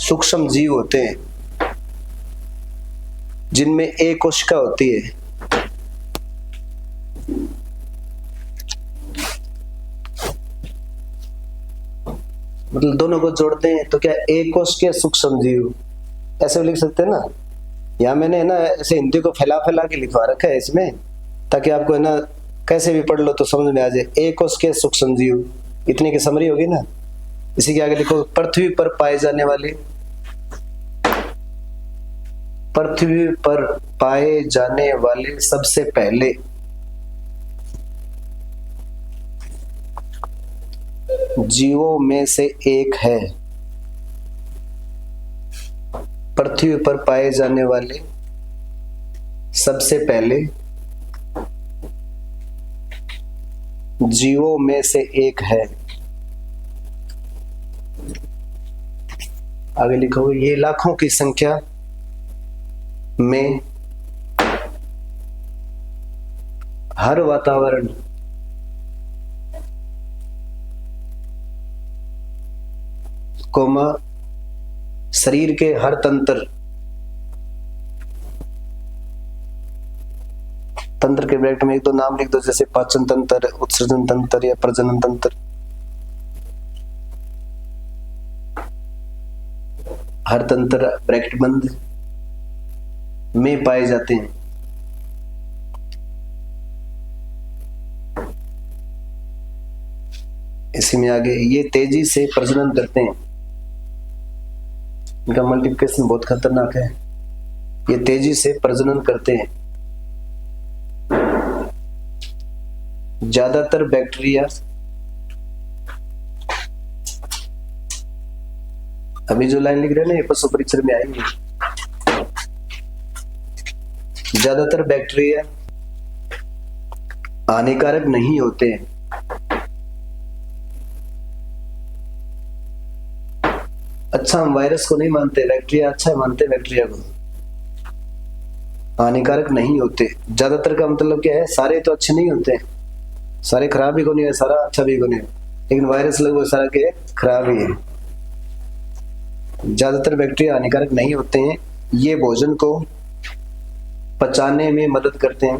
A: सूक्ष्म जीव होते हैं जिनमें एक कोशिका होती है। मतलब दोनों को जोड़ते हैं तो क्या एक कोशिकीय सूक्ष्म जीव, ऐसे लिख सकते हैं ना। यहाँ मैंने है ना ऐसे हिंदी को फैला फैला के लिखवा रखा है इसमें, ताकि आपको है ना कैसे भी पढ़ लो तो समझ में आ जाए। एक कोशिकीय सूक्ष्म जीव, इतनी की समरी होगी ना। इसी के आगे लिखो पृथ्वी पर पाए जाने वाले, पृथ्वी पर पाए जाने वाले सबसे पहले जीवों में से एक है। पृथ्वी पर पाए जाने वाले सबसे पहले जीवों में से एक है। आगे लिखो ये लाखों की संख्या में हर वातावरण कोमा शरीर के हर तंत्र, तंत्र के ब्रैकेट में एक दो नाम लिख दो, जैसे पाचन तंत्र, उत्सर्जन तंत्र या प्रजनन तंत्र। हर तंत्र ब्रैकेट बंद में पाए जाते हैं। इसी में आगे ये तेजी से प्रजनन करते हैं। इनका मल्टीप्लिकेशन बहुत खतरनाक है। ये तेजी से प्रजनन करते हैं। ज्यादातर बैक्टीरिया, अभी जो लाइन लिख रहे हैं ना ये पशु परीक्षण में आएंगे। ज्यादातर बैक्टीरिया हानिकारक नहीं होते हैं। अच्छा, हम वायरस को नहीं मानते, बैक्टीरिया अच्छा मानते, बैक्टीरिया को हानिकारक नहीं होते। ज्यादातर का मतलब क्या है? सारे तो अच्छे नहीं होते, सारे खराब भी को नहीं है, सारा अच्छा भी को नहीं है। लेकिन वायरस लगभग सारा के खराब ही है। ज्यादातर बैक्टीरिया हानिकारक नहीं होते हैं। ये भोजन को पचाने में मदद करते हैं।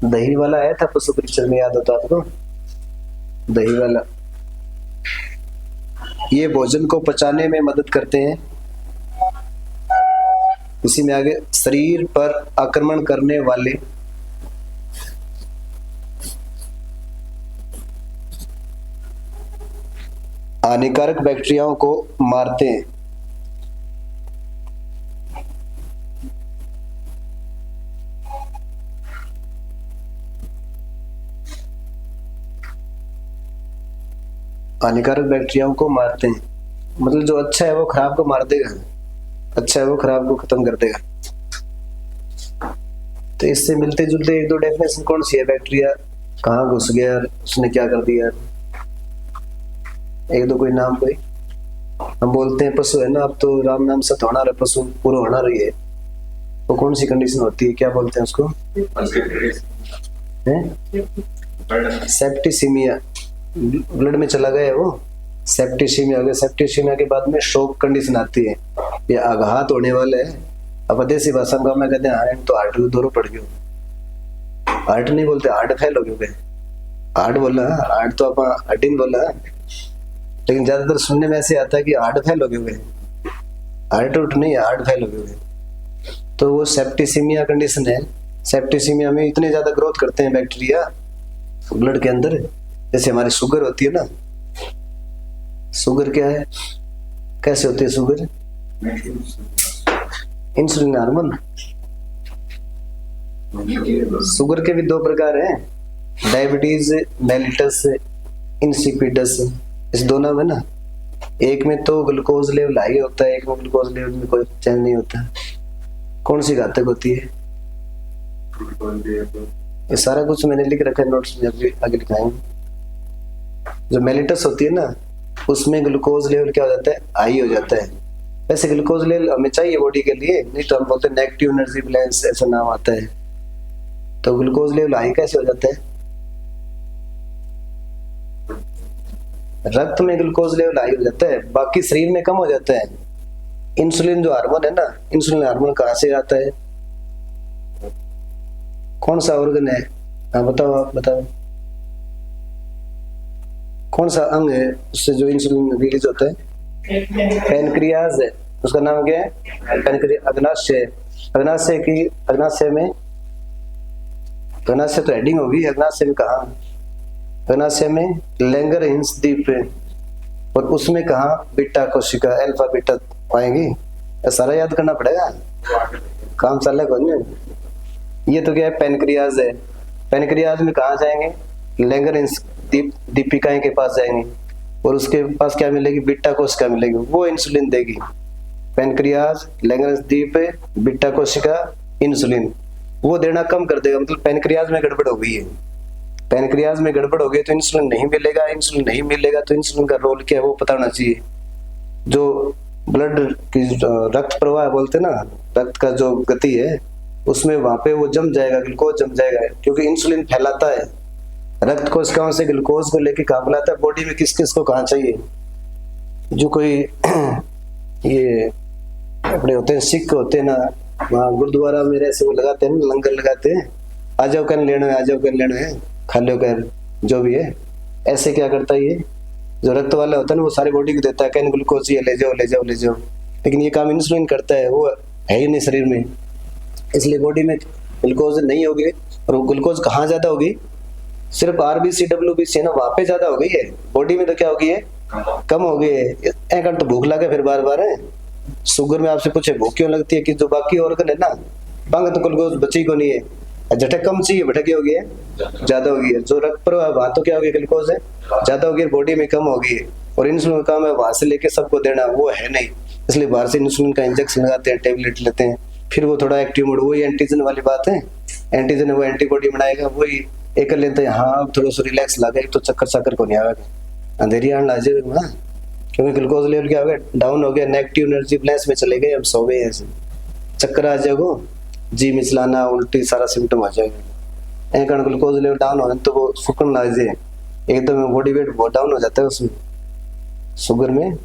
A: दही वाला आया था पशु परीक्षण में, याद होता आपको? दही वाला। ये भोजन को पचाने में मदद करते हैं। इसी में आगे शरीर पर आक्रमण करने वाले हानिकारक बैक्टीरियाओं को मारते हैं। हानिकारक बैक्टीरियाओं को मारते हैं मतलब जो अच्छा है वो खराब को मार देगा, अच्छा है वो खराब को खत्म कर देगा। तो इससे मिलते जुलते एक दो डेफिनेशन कौन सी है? बैक्टीरिया कहाँ घुस गया, उसने क्या कर दिया, एक दो कोई नाम कोई। हम बोलते हैं पशु है ना, अब तो राम नाम से होना रहा, पशु पूरा होना रही है, वो कौन सी कंडीशन होती है, क्या बोलते हैं उसको? सेप्टिसीमिया, ब्लड में चला गया वो, सेप्टिसीमिया हो गया। सेप्टिसीमिया के बाद में शॉक कंडीशन आती है, ये आघात होने वाला है। अब देसी भाषा में कहते हैं हार्ट, तो हार्ट दूर पड़ गयो, हार्ट नहीं बोलते, हार्ट फेल हो गए, हार्ट बोला, हार्ट तो आप हड्डी बोला, लेकिन ज्यादातर सुनने में ऐसे आता है कि हार्ट फेल हो गए, हार्ट उठ नहीं, हार्ट फेल हो गए। तो वो सेप्टिसीमिया कंडीशन है। सेप्टिसीमिया में इतने ज्यादा ग्रोथ करते हैं बैक्टीरिया ब्लड के अंदर, जैसे हमारी शुगर होती है ना, शुगर क्या है, कैसे होती है शुगर? Insulin hormone. शुगर के भी दो प्रकार हैं, डायबिटीज मेलिटस, इंसिपिडस, इस दोनों में ना, एक में तो ग्लूकोज लेवल हाई होता है, एक में ग्लूकोज लेवल में कोई चेंज नहीं होता। कौन सी घातक होती है? ये सारा कुछ मैंने लिख रखा है नोट्स में, अभी आगे लिखाएंगे। जो मेलिटस होती है ना, उसमें ग्लूकोज लेवल क्या हो जाता है? हाई हो जाता है। वैसे ग्लूकोज लेवल हमें चाहिए बॉडी के लिए, नहीं तो हम बोलते हैं नेगेटिव एनर्जी बैलेंस, ऐसा नाम आता है। तो ग्लूकोज लेवल हाई कैसे हो जाता है? रक्त में ग्लूकोज लेवल हाई हो जाता है, बाकी शरीर में कम हो जाता है। इंसुलिन जो हार्मोन है ना, इंसुलिन हार्मोन कहाँ से आता है? कौन सा ऑर्गन है? हाँ बताओ, आप बताओ कौन सा अंग है उससे जो इंसुलिन रिलीज होता है? पैनक्रियाज है, उसका नाम क्या है? अग्नाशय। अग्नाशय की, अग्नाशय में, अग्नाशय तो हेडिंग होगी, अग्नाशय में कहा? अग्नाशय में लैंगरहिंस द्वीप, और उसमें कहा? बीटा कोशिका, अल्फा बीटा पाएंगी। सारा याद करना पड़ेगा, काम चले कौन नहीं। ये तो क्या है? पैनक्रियाज है। पैनक्रियाज में कहा जाएंगे? लैंगरहिंस दीपिकाएं के पास जाएंगे, और उसके पास क्या मिलेगी? बीटा कोशिका मिलेगी, वो इंसुलिन देगी। पैनक्रियाज, लैंगरहिंस द्वीप, बीटा कोशिका, इंसुलिन, वो देना कम कर देगा। मतलब पैनक्रियाज में गड़बड़ हो गई है, पैनक्रियाज में गड़बड़ हो गई तो इंसुलिन नहीं मिलेगा, इंसुलिन नहीं मिलेगा तो इंसुलिन का रोल क्या है वो पता होना चाहिए। जो ब्लड की रक्त प्रवाह बोलते ना, रक्त का जो गति है, उसमें वहां पे वो जम जाएगा, ग्लूकोज जम जाएगा, क्योंकि इंसुलिन फैलाता है। रक्त कोशिकाओं से ग्लूकोज को लेके कहाँ बुलाता है? बॉडी में किस किस को कहाँ चाहिए? जो कोई ये अपने होते हैं, सिख होते हैं ना, वहाँ गुरुद्वारा में ऐसे वो लगाते हैं, लंगर लगाते हैं, आ जाओ कर लेना है, आ जाओ कर लेना है, खा लो कर, जो भी है। ऐसे क्या करता है ये जो रक्त वाला होता है ना, वो सारी बॉडी को देता है, कहने ग्लूकोज ये ले जाओ ले जाओ ले जाओ, लेकिन ये काम इंसुलिन करता है, वो है ही नहीं शरीर में, इसलिए बॉडी में ग्लूकोज नहीं होगी। और वो ग्लूकोज कहाँ ज्यादा होगी? सिर्फ आरबीसी डब्ल्यूबीसी है ना, वहां पे ज्यादा हो गई है, बॉडी में तो क्या हो गई है? कम हो गई है। एक तो भूख लगे फिर बार बार है। शुगर में आपसे पूछे भूख क्यों लगती है, कि जो बाकी ऑर्गन है ना, पंग तो ग्लूकोज बची को नहीं है, जटे कम चाहिए, बटे क्या हो गई है? ज्यादा हो गई है। जो रक्त प्रवाह वहां तो क्या हो गया? ग्लूकोज है ज्यादा हो गई, बॉडी में कम हो गई है। और इंसुलिन का काम है वहां से लेके सबको देना, वो है नहीं, इसलिए बाहर से इंसुलिन का इंजेक्शन लगाते हैं, टेबलेट लेते हैं, फिर वो थोड़ा एक्टिव मोड, वही एंटीजन वाली बात है, एंटीजन वो एंटीबॉडी बनाएगा, वही एक कर लेते हैं। हाँ थोड़ा सा रिलैक्स लगे तो चक्कर चक्कर को नहीं आएगा, अंधेरी आने लग जाएगा, क्योंकि ग्लूकोज लेवल क्या हो गया? डाउन हो गया, नेगेटिव एनर्जी बैलेंस में चले गए, हम सो गए ऐसे, चक्कर आ जाएगा, जी मिचलाना, उल्टी, सारा सिम्टम आ जाएगा। एक ग्लूकोज लेवल डाउन हो तो वो सुकून लग जाए, एकदम बॉडी वेट बहुत डाउन हो जाता है उसमें, शुगर में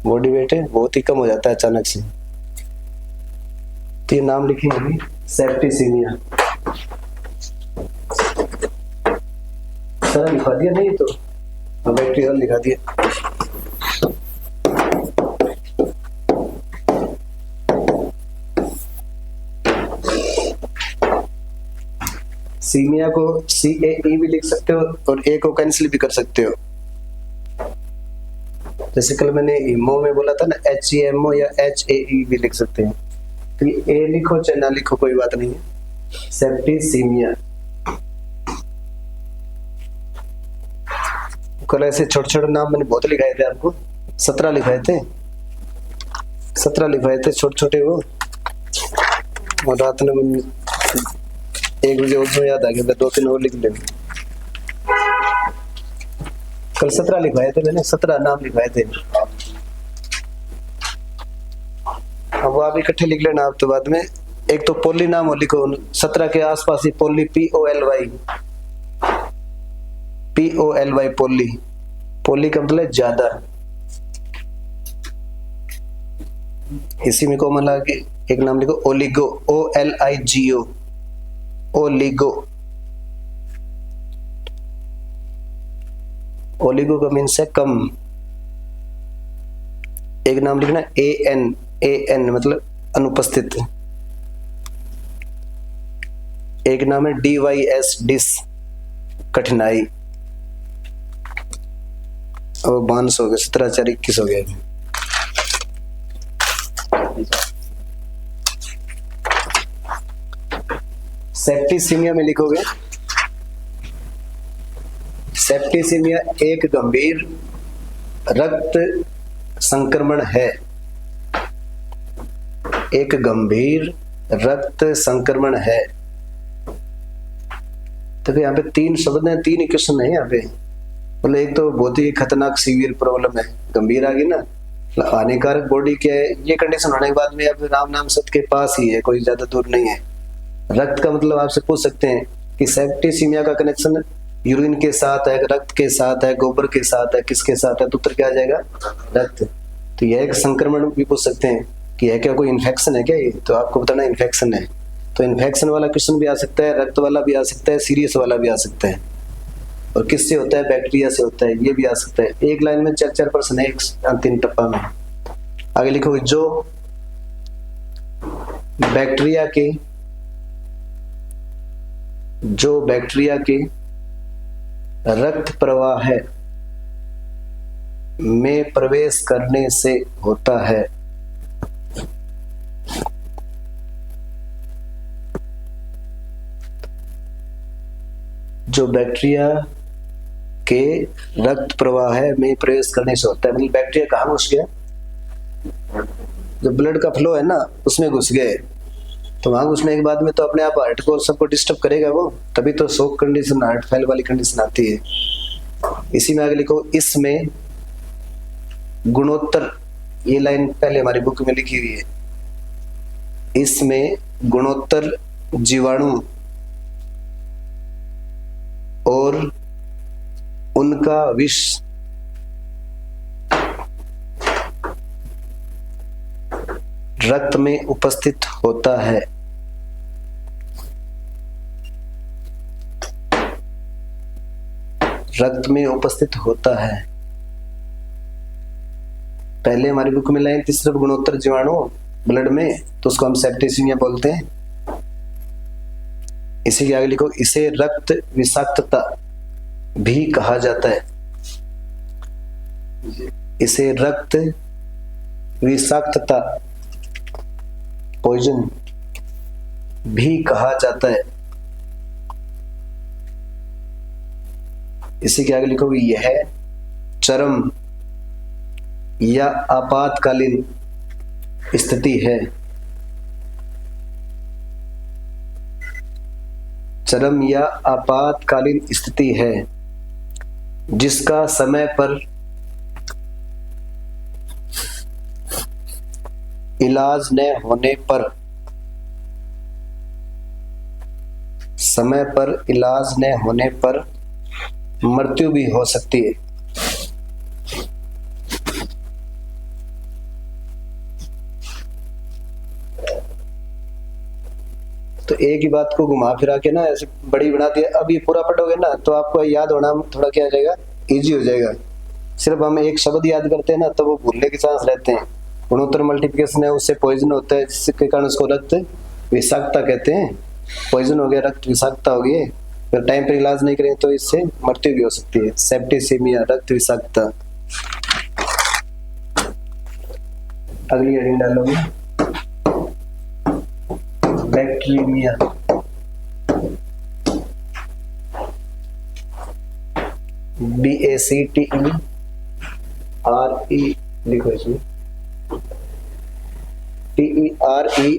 A: बॉडी वेट है बहुत ही कम हो जाता है अचानक से। तो ये नाम लिखेंगे, सेप्टिसीमिया। सर लिखा दिया नहीं तो बैक्टीरियल लिखा दिया। सीमिया को CAE भी लिख सकते हो और A को कैंसिल भी कर सकते हो। जैसे कल मैंने हीमो में बोला था ना, HEMO या HAE भी लिख सकते हैं, तो ये ए लिखो चाहे ना लिखो कोई बात नहीं है। सेप्टिसीमिया, कल ऐसे छोटे छोटे नाम मैंने बहुत लिखाए थे आपको, 17 लिखाए थे, 17 लिखाए थे छोटे छोटे वो, और रात में 1 बजे और याद आ गया, मैं 2-3 और लिख लेंगे। कल 17 लिखवाए थे मैंने, 17 नाम लिखवाए थे। अब वो आप इकट्ठे लिख लेना आप, तो बाद में एक तो पोली नाम हो लिखो 17 के आसपास ही, पोली POLY पोली, पोली का मतलब ज्यादा। इसी में को मिला के एक नाम लिखो ओलिगो, OLIGO, ओलिगो। ओलिगो का मीन्स है कम। एक नाम लिखना AN मतलब अनुपस्थित। एक नाम है DYS डिस, कठिनाई। और 22 हो गए, 17 4 21 हो गया। सेप्टिसीमिया में लिखोगे, सेप्टिसीमिया एक गंभीर रक्त संक्रमण है, एक गंभीर रक्त संक्रमण है। तो यहाँ पे 3 शब्द हैं, 3 क्वेश्चन है यहाँ पे। मतलब एक तो बहुत ही खतरनाक सीवियर प्रॉब्लम है, गंभीर आ गई ना, हानिकारक बॉडी के ये कंडीशन होने के बाद में अब नाम सत्य के पास ही है, कोई ज्यादा दूर नहीं है। रक्त का मतलब आपसे पूछ सकते हैं कि सेप्टिसीमिया का कनेक्शन यूरिन के साथ है, रक्त के साथ है, गोबर के साथ है, किसके साथ है, तो उत्तर क्या आ जाएगा? रक्त। तो यह एक संक्रमण भी पूछ सकते हैं कि यह क्या कोई इन्फेक्शन है क्या ये, तो आपको बताना इन्फेक्शन है। तो इन्फेक्शन वाला क्वेश्चन भी आ सकता है, रक्त वाला भी आ सकता है, सीरियस वाला भी आ सकता है। और किससे होता है? बैक्टीरिया से होता है, ये भी आ सकता है। एक लाइन में 4 प्रश्न है, एक 3 टप्पा में। आगे लिखोगे जो बैक्टीरिया के रक्त प्रवाह है में प्रवेश करने से होता है। जो बैक्टीरिया के रक्त प्रवाह है में प्रवेश करने से होता है, मतलब बैक्टीरिया कहाँ घुस गया? जो ब्लड का फ्लो है ना उसमें घुस गए, तो वहां घुसने के बाद में तो अपने आप हार्ट को सबको डिस्टर्ब करेगा वो, तभी तो शॉक कंडीशन, हार्ट फेल वाली कंडीशन आती है। इसी में आगे लिखो इसमें गुणोत्तर, ये लाइन पहले हमारी बुक में लिखी हुई है, इसमें गुणोत्तर जीवाणु और उनका विष रक्त में उपस्थित होता है। रक्त में उपस्थित होता है। पहले हमारी बुक में लाइन थी सिर्फ गुणोत्तर जीवाणु ब्लड में, तो उसको हम सेप्टिसीमिया बोलते हैं। इसी के आगे लिखो इसे रक्त विषाक्तता भी कहा जाता है। इसे रक्त विषाक्तता, पॉइजन भी कहा जाता है। इसी के आगे लिखो यह चरम या आपातकालीन स्थिति है। चरम या आपातकालीन स्थिति है जिसका समय पर इलाज न होने पर, समय पर इलाज न होने पर मृत्यु भी हो सकती है। तो एक ही बात को घुमा फिरा के ना ऐसे बड़ी बना दिया। अब ये पूरा पढ़ोगे ना तो आपको याद होना थोड़ा क्या हो जाएगा, इजी हो जाएगा। सिर्फ हम एक शब्द याद करते हैं ना तो वो भूलने के चांस रहते हैं। गुणोत्तर मल्टीप्लिकेशन है, उससे पॉइजन होता है जिसके कारण उसको रक्त विषाक्तता कहते हैं। पॉइजन हो गया, रक्त विषाक्तता हो गई, अगर टाइम पर इलाज नहीं करें तो इससे मृत्यु भी हो सकती है। सेप्टिसीमिया, रक्त विषाक्तता। अगली हेडिंग डालोगे बैक्टीरिया। BACTERE लिखो इसमें, TEREMIA।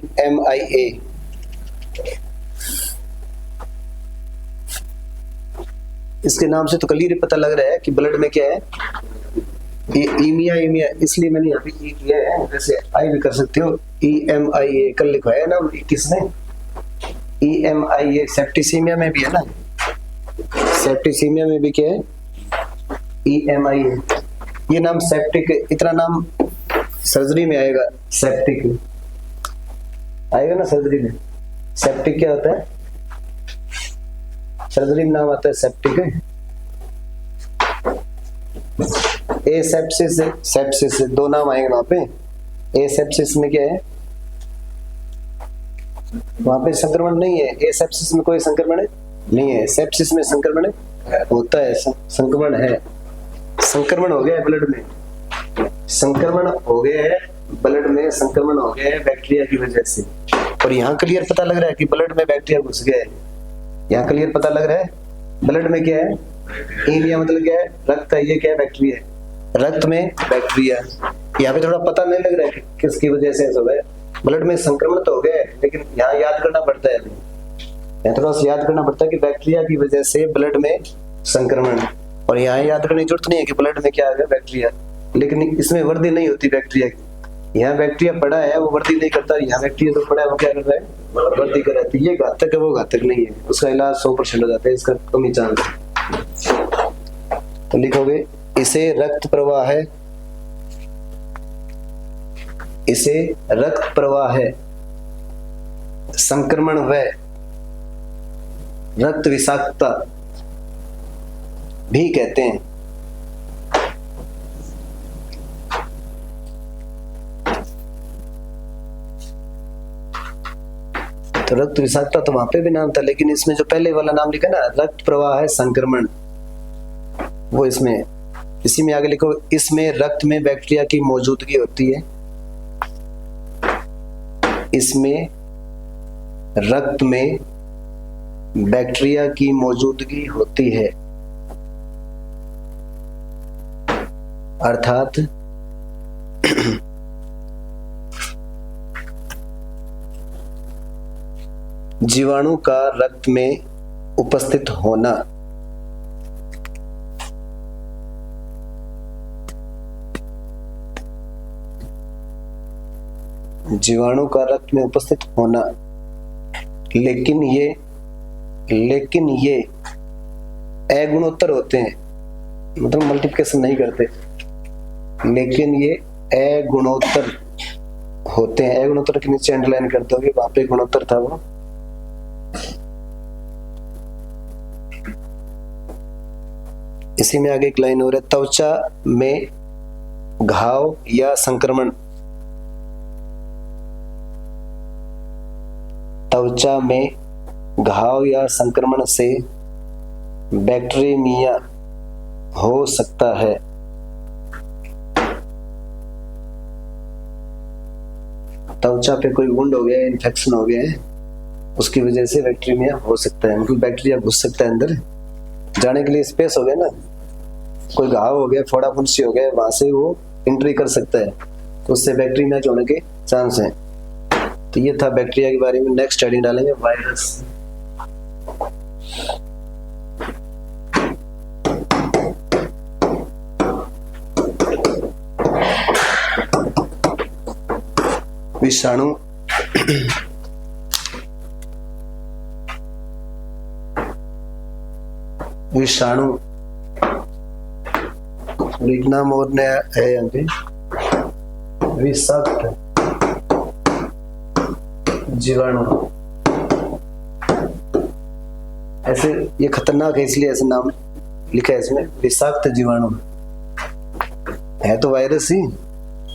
A: इसके नाम से तो क्लियर पता लग रहा है कि ब्लड में क्या है, ये ईमिया, इसलिए मैंने यहाँ पे ई किया है, वैसे आई भी कर सकते हो। EMIA कल लिखवाया ना किसने, EMIA सेप्टिसीमिया में भी है ना, सेप्टिसीमिया में भी क्या है EMIA। ये नाम सेप्टिक, इतना नाम सर्जरी में आएगा, सेप्टिक आएगा ना सर्जरी में। सेप्टिक क्या होता है, सर्जरी में नाम आता है सेप्टिक। ए सेप्सिस, सेप्सिस दो नाम आएंगे वहां पे। ए सेप्सिस में क्या है, वहां पे संक्रमण नहीं है, ए सेप्सिस में कोई संक्रमण नहीं है। सेप्सिस में संक्रमण होता है, संक्रमण है, संक्रमण हो गया है ब्लड में, संक्रमण हो गया है ब्लड में, संक्रमण हो गया है बैक्टीरिया की वजह से। और यहाँ क्लियर पता लग रहा है कि ब्लड में बैक्टीरिया घुस गया है, यहाँ क्लियर पता लग रहा है ब्लड में क्या है, ईमिया मतलब क्या है, रक्त है, ये क्या है बैक्टीरिया है, रक्त में बैक्टीरिया। यहाँ पे थोड़ा पता नहीं लग रहा है किसकी वजह से ऐसा हो गया, ब्लड में संक्रमण तो हो गया है, लेकिन यहाँ याद करना पड़ता है, यहाँ थोड़ा सा याद करना पड़ता है कि बैक्टीरिया की वजह से ब्लड में संक्रमण। और यहाँ याद करने की जरूरत नहीं है कि ब्लड में क्या आ गया बैक्टीरिया, लेकिन इसमें वृद्धि नहीं होती बैक्टीरिया की। यहाँ बैक्टीरिया पड़ा है वो वृद्धि नहीं करता, यहाँ बैक्टीरिया तो पड़ा है वो क्या कर रहा है, वृद्धि कर रहा है। ये घातक है वो घातक नहीं है, उसका इलाज 100% हो जाता है, इसका कम ही चांस है। तो लिखोगे इसे रक्त प्रवाह है, इसे रक्त प्रवाह है, संक्रमण व रक्त विषाक्तता भी कहते हैं। तो रक्त विषाक्तता तो वहां पे भी नाम था, लेकिन इसमें जो पहले वाला नाम लिखा ना रक्त प्रवाह है संक्रमण, वो इसमें, इसी में आगे लिखो इसमें रक्त में बैक्टीरिया की मौजूदगी होती है, इसमें रक्त में बैक्टीरिया की मौजूदगी होती है, अर्थात जीवाणु का रक्त में उपस्थित होना। जीवाणु का रक्त में उपस्थित होना, लेकिन ये अगुणोत्तर होते हैं, मतलब मल्टीप्लिकेशन नहीं करते, लेकिन ये अगुणोत्तर होते हैं। अगुणोत्तर के नीचे अंडरलाइन कर दोगे, वहां पे गुणोत्तर था वो। इसी में आगे एक लाइन हो रहा है, त्वचा में घाव या संक्रमण, त्वचा में घाव या संक्रमण से बैक्टीरिया हो सकता है। त्वचा पे कोई वुंड हो गया है, इन्फेक्शन हो गया है, उसकी वजह से बैक्टीरिया हो सकता है, मतलब बैक्टीरिया घुस सकता है अंदर, जाने के लिए स्पेस हो गया ना, कोई घाव हो गया, फोड़ा फुंसी हो गया, वहां से वो एंट्री कर सकता है, तो उससे बैक्टीरिया होने के चांस हैं। तो ये था बैक्टीरिया के बारे में। नेक्स्ट हेडिंग डालेंगे वायरस। विषाणु विषाणु एक नाम और नया है यहाँ पे, विषाक्त जीवाणु। ऐसे ये खतरनाक है इसलिए ऐसे नाम लिखा है इसमें, विषाक्त जीवाणु। है तो वायरस ही,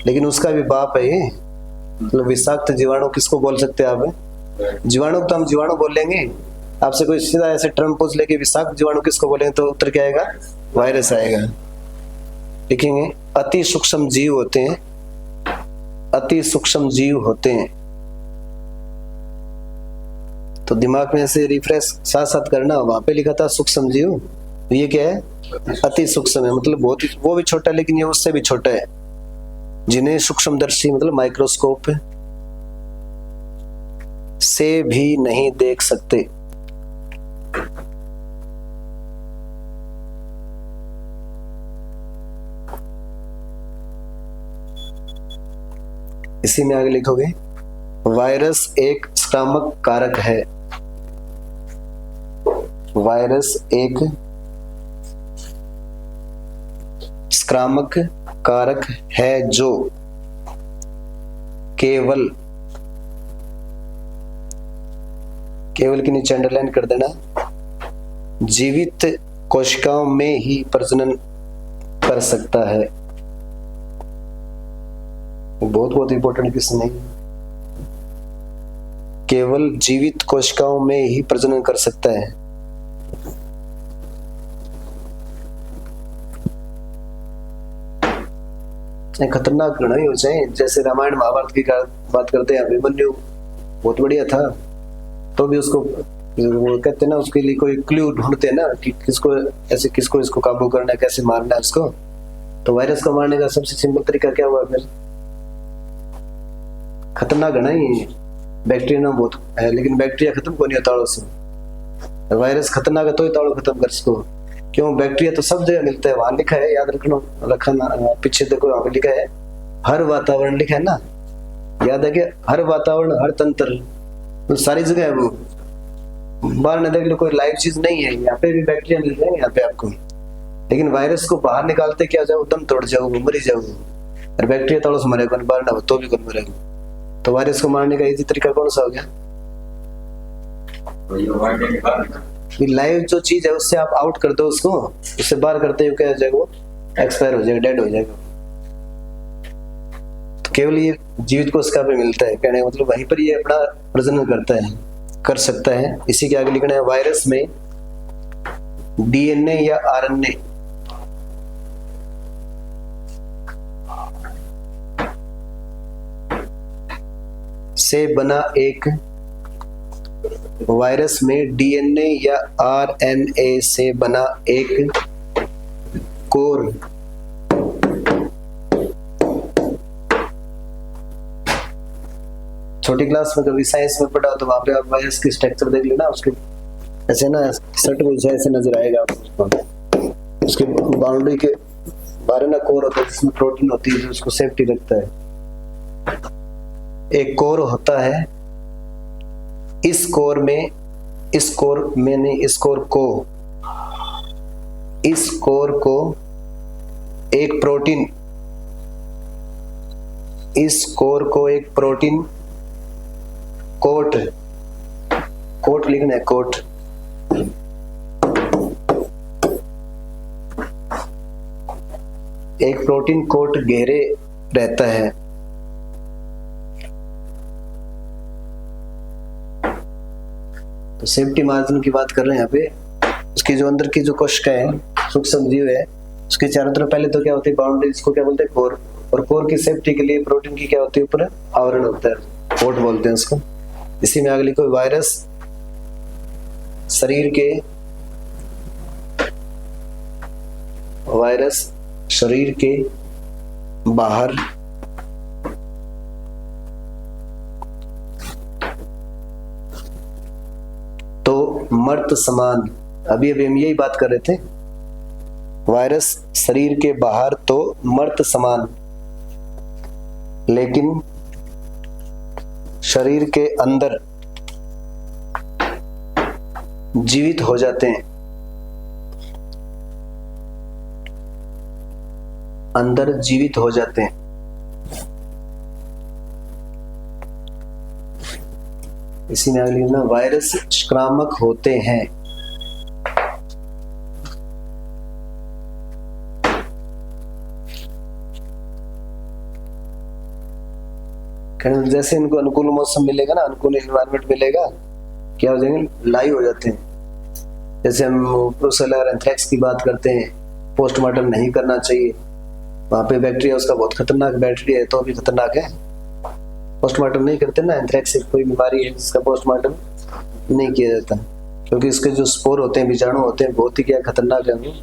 A: लेकिन उसका भी बाप है ये, मतलब विषाक्त जीवाणु किसको बोल सकते हैं आप? जीवाणु तो हम जीवाणु बोल लेंगे, आपसे कोई सीधा ऐसे टर्म पूछ ले कि विषाक्त जीवाणु किसको बोलेंगे, तो उत्तर क्या आएगा? वायरस आएगा। लिखेंगे अति सूक्ष्म जीव होते हैं, अति सूक्ष्म जीव होते हैं। तो दिमाग में ऐसे रिफ्रेश साथ साथ करना, वहां पे लिखा था सूक्ष्म जीव, ये क्या है? अति सूक्ष्म है, मतलब बहुत ही, वो भी छोटा है लेकिन ये उससे भी छोटा है, जिन्हें सूक्ष्मदर्शी मतलब माइक्रोस्कोप से भी नहीं देख सकते। इसी में आगे लिखोगे वायरस एक संक्रामक कारक है। वायरस एक संक्रामक कारक है जो केवल के नीचे अंडरलाइन कर देना, जीवित कोशिकाओं में ही प्रजनन कर सकता है। बहुत इंपॉर्टेंट क्वेश्चन है। केवल जीवित कोशिकाओं में ही प्रजनन कर सकता है। खतरनाक लड़ाई हो जाए, जैसे रामायण महाभारत की बात करते हैं, अभिमन्यु बहुत बढ़िया था, तो भी उसको वो कहते हैं ना, उसके लिए कोई क्लू ढूंढते हैं ना कि किसको इसको काबू करना है, कैसे मारना है उसको। तो वायरस को मारने का सबसे सिंपल तरीका क्या हुआ फिर? खतरनाक है ना ये। बैक्टीरिया ना बहुत है, लेकिन बैक्टीरिया खत्म को नहीं ताड़ों से। वायरस खतरनाक है तो ही ताड़ो खत्म कर सको। क्यों? बैक्टीरिया तो सब जगह मिलता है, वहां लिखा है, याद रखना पीछे देखो, वहां पे लिखा है हर वातावरण, लिखा है ना, याद है कि हर वातावरण, हर तंत्र, तो सारी जगह है वो। बाहर न देख लो, कोई लाइव चीज नहीं है, यहाँ पे भी बैक्टीरिया मिल जाएंगे यहाँ पे आपको, लेकिन वायरस को बाहर निकालते क्या जाओ, दम तोड़ जाओ, मरी जाओ। और बैक्टीरिया तोड़ो से मरेगा, बाहर ना हो तो भी कौन मरेगा। तो वायरस को मारने का इजी तरीका कौन सा हो गया? लाइव जो चीज है उससे आप आउट कर दो उसको, उससे बाहर करते हुए क्या हो जाएगा, वो एक्सपायर हो जाएगा, डेड हो जाएगा। तो केवल ये जीवित कोशिका पे मिलता है, कहने का मतलब वहीं पर ये अपना प्रजनन कर सकता है। इसी के आगे लिखना है वायरस में डीएनए या आरएनए से बना एक, वायरस में डीएनए या आरएनए से बना एक कोर छोटी क्लास में कभी साइंस में पढ़ा तो वहां पे आप वायरस की स्ट्रक्चर देख लेना, उसके ऐसे ना सट कुछ ऐसे नजर आएगा आपको। उसके बाउंड्री के बारे ना कोर होता है जिसमें प्रोटीन होती है जो उसको सेफ्टी रखता है। एक कोर होता है, इस कोर को एक प्रोटीन कोट लिखना है, कोट। एक प्रोटीन कोट घेरे रहता है। तो सेफ्टी मार्जिन की बात कर रहे हैं यहाँ पे। उसकी जो अंदर की जो कोशिका है, सूक्ष्म जीव है, उसके चारों तरफ पहले तो क्या होती है, बाउंड्री, इसको क्या बोलते हैं, कोर। और कोर की सेफ्टी के लिए प्रोटीन की क्या होती है, ऊपर आवरण होता है, कोट बोलते हैं उसको। इसी में आगे लिखो वायरस शरीर के बाहर तो मर्त समान, अभी हम यही बात कर रहे थे, वायरस शरीर के बाहर तो मर्त समान, लेकिन शरीर के अंदर जीवित हो जाते हैं। अंदर जीवित हो जाते हैं। इसी में अगली ना, वायरस संक्रामक होते हैं। जैसे इनको अनुकूल मौसम मिलेगा ना, अनुकूल एनवायरनमेंट मिलेगा, क्या हो जाएंगे, लाइव हो जाते हैं। जैसे हम ब्रुसेला एंथ्रेक्स की बात करते हैं, पोस्टमार्टम नहीं करना चाहिए, वहां पे बैक्टीरिया उसका बहुत खतरनाक बैक्टीरिया है, तो भी खतरनाक है, पोस्टमार्टम नहीं करते ना, एंथ्रेक्स एक कोई बीमारी है जिसका पोस्टमार्टम नहीं किया जाता, क्योंकि इसके जो स्पोर होते हैं, बीजाणु होते हैं, बहुत ही क्या खतरनाक है वो,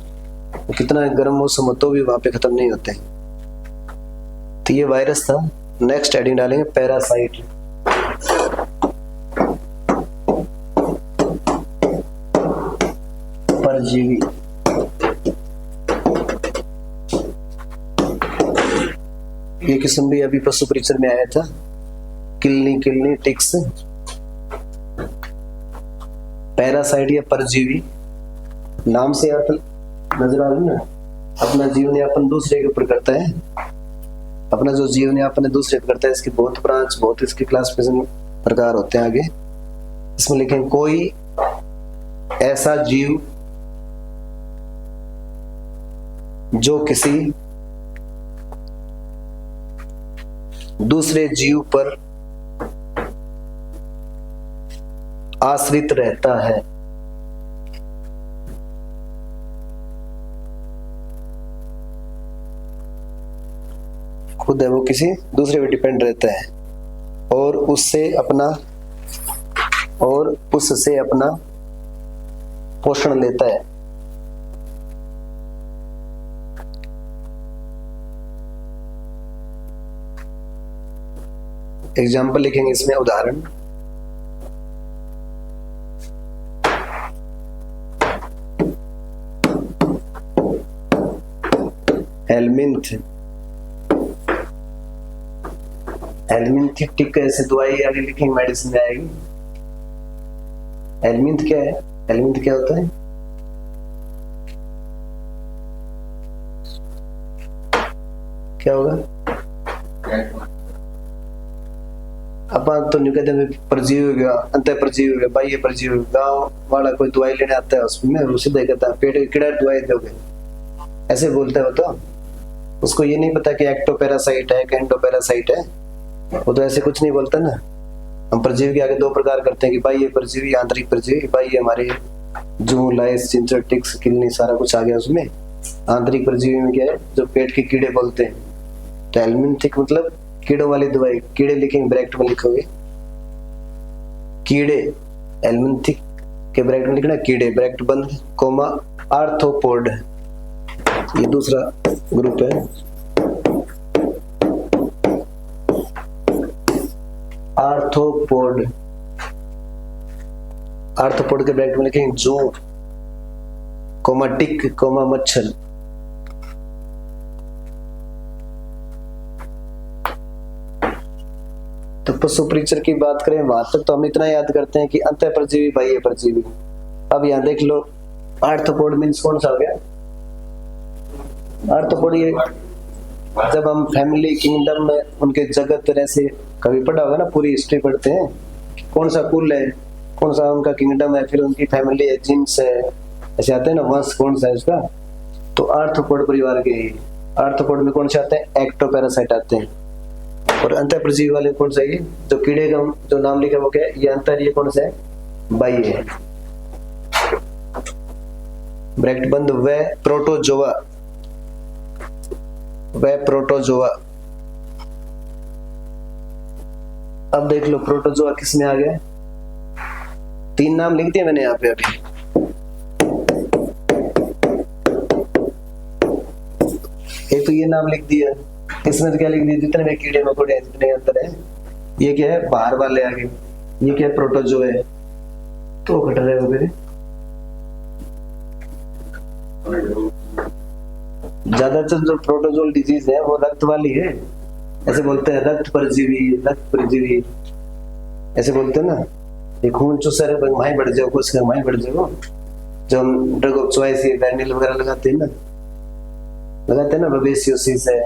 A: कितना गर्म मौसम हो तो भी वहां पे खत्म नहीं होते। तो ये वायरस था। नेक्स्ट हेडिंग डालेंगे पैरासाइट। परजीवी। ये किस्म भी अभी पशु परीक्षण में आया था, किलनी टिक्स। पैरासाइट या परजीवी, नाम से आप नजर आ रही ना, अपना जीवन यापन दूसरे के ऊपर करता है, अपना जो जीवन यापन है दूसरे पे करता है। इसकी बहुत ब्रांच, बहुत इसके क्लासिफिकेशन प्रकार होते हैं। आगे इसमें लिखें कोई ऐसा जीव जो किसी दूसरे जीव पर आश्रित रहता है। खुद है वो किसी दूसरे पे डिपेंड रहता है और उससे अपना पोषण लेता है। एग्जाम्पल लिखेंगे इसमें, उदाहरण एल्मिंथिक ऐसे दवाई आगे लिखेंगे, मेडिसिन में आएगी। एल्मिंथ क्या है? एल्मिंथ क्या होता है? क्या होगा? अपन तो नहीं कहते परजीवी हो गया, अंत परजीवी हो गया, बाह्य परजीवी। गाँव वाला कोई दवाई लेने आता है उसमें, वो सीधे कहता है पेट कीड़ा दवाई दोगे, ऐसे बोलता है वो। तो उसको ये नहीं पता कि एक्टोपैरासाइट है कि एंडोपैरासाइट है, वो तो ऐसे कुछ नहीं बोलता ना। हम परजीवी के आगे दो प्रकार करते हैं कि बाह्य परजीवी, आंतरिक परजीवी। बाह्य हमारे जू, लाइस, चिंचड़, टिक्स, किलनी सारा कुछ आ गया उसमें। आंतरिक परजीवी में क्या है? जो पेट के कीड़े बोलते हैं। तो एल्मिंथिक मतलब कीड़ों वाली दवाई। कीड़े लिखेंगे, ब्रैकेट में लिखोगे कीड़े। एल्मिंथिक के ब्रैकेट में लिखना कीड़े, ब्रैकेट बंद, कोमा आर्थ्रोपोड, ये दूसरा ग्रुप है। आर्थ्रोपोड, आर्थ्रोपोड के ब्रैकेट में लिखेंगे जू, कोमा टिक, कोमा मच्छर। तो पशु परीक्षण की बात करें वहां तक तो हम इतना याद करते हैं कि अंतः परजीवी, बाह्य परजीवी। अब यहाँ देख लो, आर्थ्रोपोड मीन्स कौन सा हो गया? आर्थ्रोपोड ये जब हम फैमिली किंगडम में उनके जगत ऐसे कभी पढ़ा होगा ना, पूरी हिस्ट्री पढ़ते हैं, कौन सा कुल है, कौन सा उनका किंगडम है, फिर उनकी फैमिली है, जिन्स है, ऐसे आते हैं ना, वंश कौन सा है उसका। तो आर्थ्रोपोड परिवार के आर्थ्रोपोड में कौन से आते हैं? एक्टोपैरासाइट आते हैं। और अंतर परजीवी वाले कौन सा है? जो कीड़े का जो नाम लिखा वो क्या है? ये अंतर, ये कौन सा है? बाह्य है। ब्रैकेट बंद। वे प्रोटोजोआ, वे प्रोटोजोआ। अब देख लो प्रोटोजोआ किस में आ गया? तीन नाम लिख दिए मैंने यहाँ पे अभी। एक तो ये नाम लिख दिया, इसमें तो क्या लिख दिया? जितने भी कीड़े मकोड़े हैं, जितने अंदर है। ये क्या है? बाहर वाले आगे। ये क्या है? प्रोटोजो है। तो घट रहे हो गए। ज्यादातर जो प्रोटोजोल डिजीज है वो रक्त वाली है। ऐसे बोलते हैं रक्त परजीवी, रक्त परजीवी ऐसे बोलते हैं ना। ये खून चूसर है, वहीं बढ़ जाओ, कुछ वहीं बढ़ जाओ। जो हम ड्रग ऑफ चॉइस वैनिल वगैरह लगाते हैं ना, बबेसियोसिस है,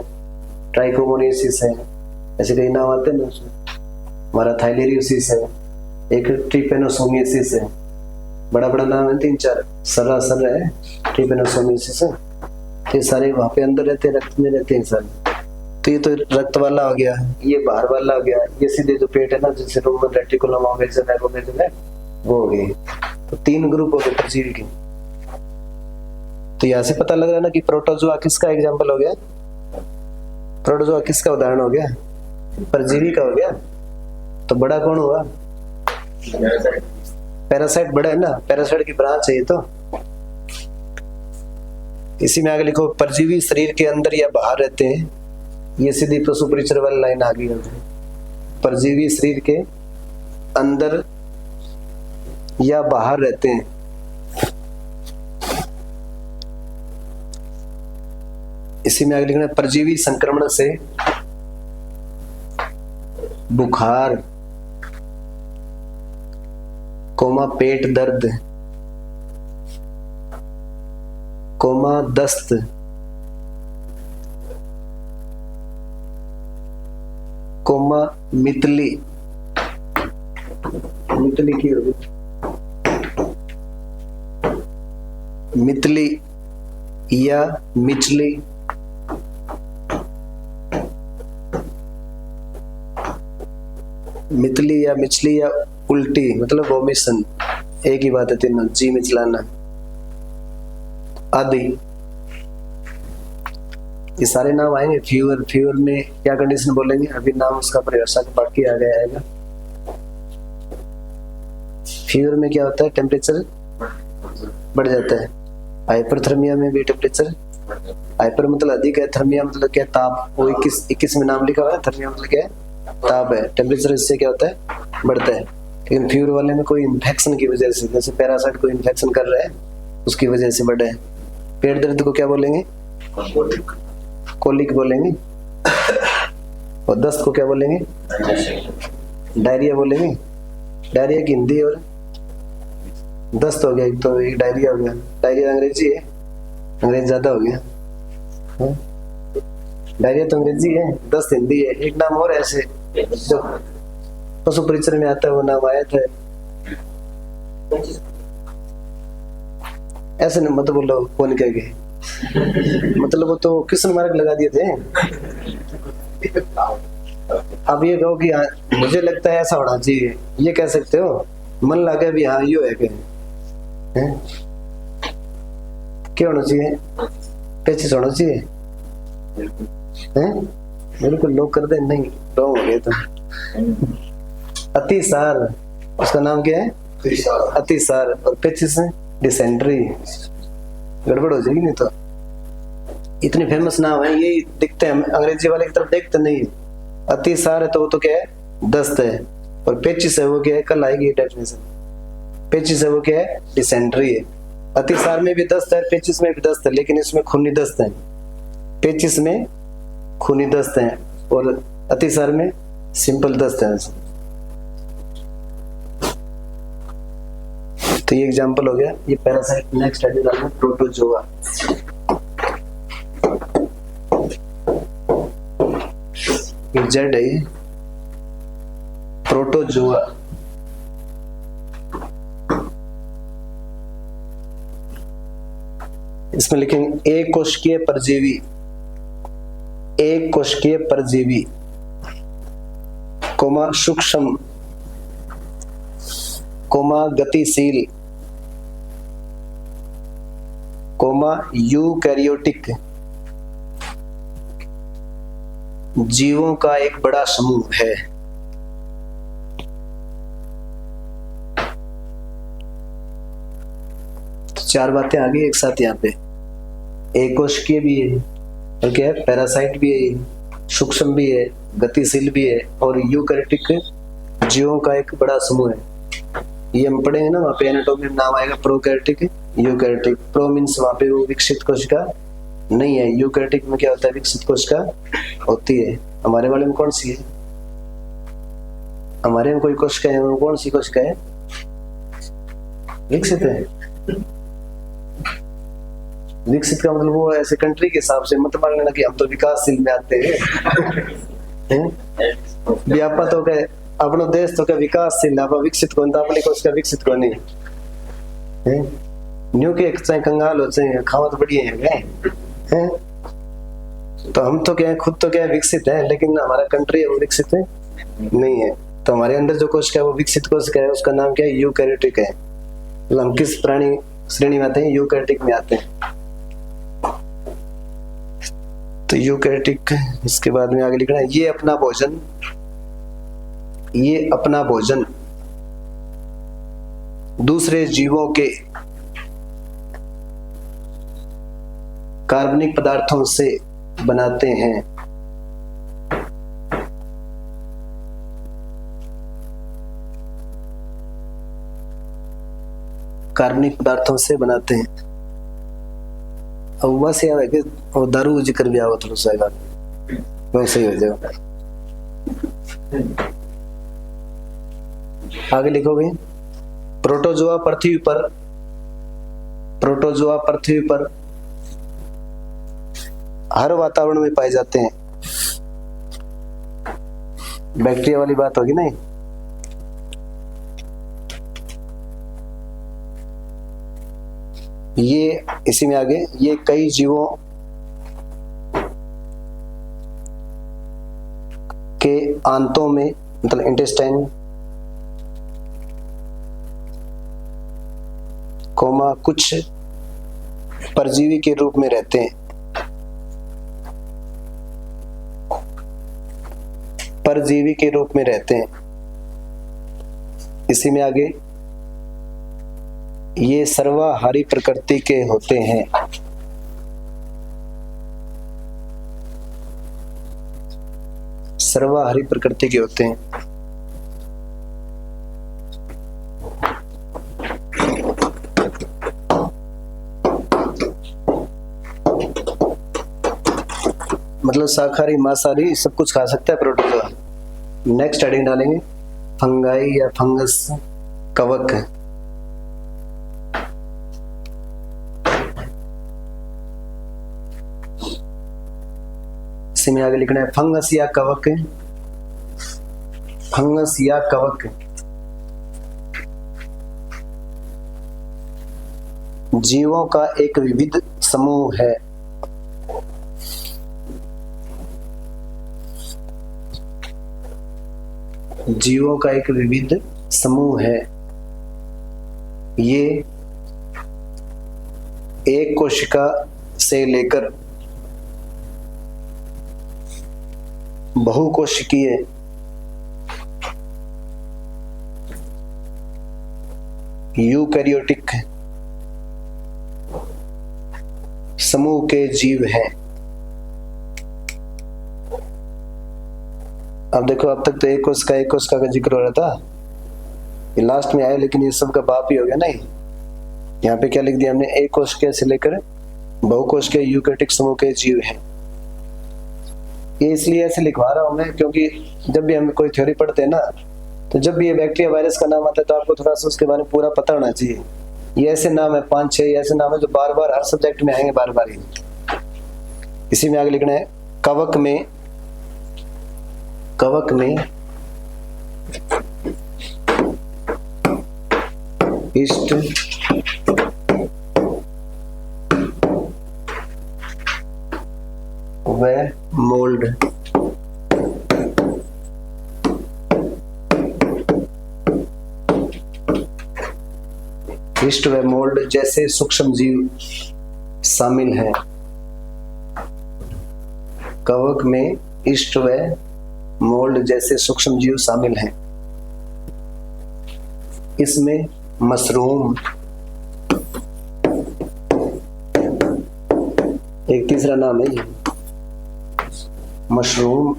A: ट्राइकोमोनियोसिस है, ऐसे कई नाम आते हैं ना उसमें। हमारा थाइलेरियोसिस है, एक ट्रिपेनोसोमियोसिस है, बड़ा बड़ा नाम है, 3-4 सर है, ट्रिपेनोसोमियोसिस है। तो ये सारे वहां पे अंदर रहते हैं, रक्त में रहते हैं सारे। तो ये तो रक्त वाला हो गया, ये बाहर वाला हो गया, ये सीधे जो पेट है ना, जैसे रोमन रेटिकुलम हो गया, वो हो गई। तो 3 ग्रुप हो गए परजीवी के। तो यहाँ से पता लग रहा है ना कि प्रोटोजोआ किसका एग्जाम्पल हो गया? प्रोटोजोआ किसका उदाहरण हो गया? परजीवी का हो गया। तो बड़ा कौन हुआ? पैरासाइट बड़ा है ना, पैरासाइट की ब्रांच है ये तो। इसी में आगे लिखो परजीवी शरीर के अंदर या बाहर रहते हैं, ये सीधी पशु परिचर वाली लाइन आ गई। परजीवी शरीर के अंदर या बाहर रहते हैं। इसी में आगे लिखना है परजीवी संक्रमण से बुखार, कोमा पेट दर्द, कोमा दस्त, कोमा मितली, मितली की होगी मितली या मिचली, मितली या मिचली या उल्टी मतलब वोमिशन, एक ही बात है तीनों, जी मिचलाना आदि, ये सारे नाम आएंगे। फीवर, फीवर में क्या कंडीशन बोलेंगे, अभी नाम उसका परिभाषा का बाकी आ गया आएगा। फीवर में क्या होता है, टेम्परेचर बढ़ जाता है। हाइपरथर्मिया में भी टेम्परेचर, हाइपर मतलब अधिक है, थर्मिया मतलब क्या, ताप। वो 21 में नाम लिखा हुआ है, थर्मिया मतलब क्या है, ताप है। टेम्परेचर इससे क्या होता है, बढ़ता है। लेकिन फीवर वाले में कोई इन्फेक्शन की वजह से, जैसे पैरासाइट को इन्फेक्शन कर रहा है उसकी वजह से बढ़ा है। पेट दर्द को क्या बोलेंगे, कोलिक बोलेंगे। और दस्त को क्या बोलेंगे, डायरिया बोलेंगे। डायरिया की हिंदी और दस्त हो गया, एक तो एक डायरिया हो गया। डायरिया अंग्रेजी है, अंग्रेजी ज्यादा हो गया। डायरिया तो अंग्रेजी है, दस्त हिंदी है। एक नाम और ऐसे जो पशु परिचर में आता है वो नाम आया था, ऐसे न मत बोलो कौन कहेंगे, मतलब वो तो कृष्ण मार्ग लगा दिए थे। अब ये कहो कि मुझे लगता है ऐसा होना चाहिए, ये कह सकते हो। मन लगे भी हाँ यो है क्या होना चाहिए, पेचिस होना चाहिए हैं? बिल्कुल लोग कर दे, नहीं रॉन्ग हो गए तो। अतिसार, उसका नाम क्या है, अतिसार। और पेचिस है डिसेंट्री, गड़बड़ हो जाएगी नहीं तो। इतने फेमस नाम है, यही दिखते हैं, अंग्रेजी वाले की तरफ देखते नहीं। अतिसार है तो वो तो क्या है, दस्त है। और पेचिस है वो क्या है, कल आएगी डेफिनेशन। पेचिस है वो क्या है, डिसेंट्री है। अतिसार में भी दस्त है, पेचिस में भी दस्त है, लेकिन इसमें खूनी दस्त है। पेचिस में खूनी दस्त है और अतिसार में सिंपल दस्त है। तो ये एग्जांपल हो गया। ये पैरासाइट। नेक्स्ट स्टडी डालना प्रोटोजोआ। ये जेड है, ये प्रोटोजोआ। इसमें लिखेंगे एक कोशिकीय परजीवी, एक कोशिकीय परजीवी, कोमा सूक्ष्म, कोमा गतिशील, कोमा यूकैरियोटिक जीवों का एक बड़ा समूह है। तो चार बातें आ गई एक साथ यहाँ पे। एक कोशिकीय भी है और क्या है, पैरासाइट भी है, सूक्ष्म भी है, गतिशील भी है और यूकैरियोटिक जीवों का एक बड़ा समूह है। ये हम पढ़ेंगे ना, वहाँ पे एनाटॉमी में नाम आएगा प्रोकैरियोटिक, यूकैरियोटिक। प्रो मीन्स वहाँ पे वो विकसित कोशिका नहीं है, यूकैरियोटिक में क्या होता है, विकसित कोशिका होती है। हमारे वाले में कौन सी है, हमारे में कोई कोशिका है, वो कौन सी कोशिका है, विकसित है। विकसित का मतलब वो ऐसे कंट्री के हिसाब से मत मान लेना कि हम तो विकासशील में आते हैं। व्यापा तो क्या, अपना देश तो क्या विकासशील, आप विकसित कौन था, अपनी कोशिका विकसित कौन नहीं। न्यू के चाहे कंगाल हो चाहे खावा तो बढ़िया है। तो हम तो क्या है, खुद तो क्या है, विकसित है, लेकिन हमारा कंट्री है वो विकसित है नहीं है। तो हमारे अंदर जो कोशिका है वो विकसित कोशिका है, उसका नाम क्या है, यूकैरियोटिक है। मतलब हम किस प्राणी श्रेणी में आते हैं, यूकैरियोटिक में आते हैं। तो यूकैरियोटिक, इसके बाद में आगे लिखना है ये अपना भोजन ये अपना भोजन दूसरे जीवों के कार्बनिक पदार्थों से बनाते हैं। कार्बनिक पदार्थों से बनाते हैं। अब वैसे आवे कि वो दारू जिक्र भी आओ थोड़ा सा वो सही हो जाएगा। आगे लिखोगे प्रोटोजोआ पृथ्वी पर हर वातावरण में पाए जाते हैं। बैक्टीरिया वाली बात होगी नहीं। ये इसी में आगे ये कई जीवों के आंतों में मतलब इंटेस्टाइन कोमा कुछ परजीवी के रूप में रहते हैं। परजीवी के रूप में रहते हैं। इसी में आगे ये सर्वाहारी प्रकृति के होते हैं। सर्वाहारी प्रकृति के होते हैं। मतलब शाकाहारी मांसाहारी सब कुछ खा सकता है प्रोटोजोआ। नेक्स्ट हेडिंग डालेंगे फंगाई या फंगस कवक। इसी में आगे लिखना है फंगस या कवक। फंगस या कवक जीवों का एक विविध समूह है। जीवों का एक विविध समूह है। ये एक कोशिका से लेकर बहुकोशिकीय यूकैरियोटिक समूह के जीव हैं। अब देखो अब तक तो एक कोशिका का जिक्र हो रहा था, ये लास्ट में आया, लेकिन ये सब का बाप ही हो गया नहीं। यहाँ पे क्या लिख दिया हमने, एक कोशिका से लेकर बहुकोशिकीय यूकैरियोटिक समूह के जीव हैं। ये इसलिए ऐसे लिखवा रहा हूं मैं क्योंकि जब भी हम कोई थ्योरी पढ़ते हैं ना, तो जब भी ये बैक्टीरिया वायरस का नाम आता है तो आपको थोड़ा सा उसके बारे में पूरा पता होना चाहिए। ये ऐसे नाम है 5-6 ऐसे नाम है जो बार बार हर सब्जेक्ट में आएंगे बार बार ही। इसी में आगे लिखना है कवक में ईस्ट व मोल्ड। ईस्ट व मोल्ड जैसे सूक्ष्म जीव शामिल हैं। कवक में ईस्ट व मोल्ड जैसे सूक्ष्म जीव शामिल हैं। इसमें मशरूम, एक तीसरा नाम है मशरूम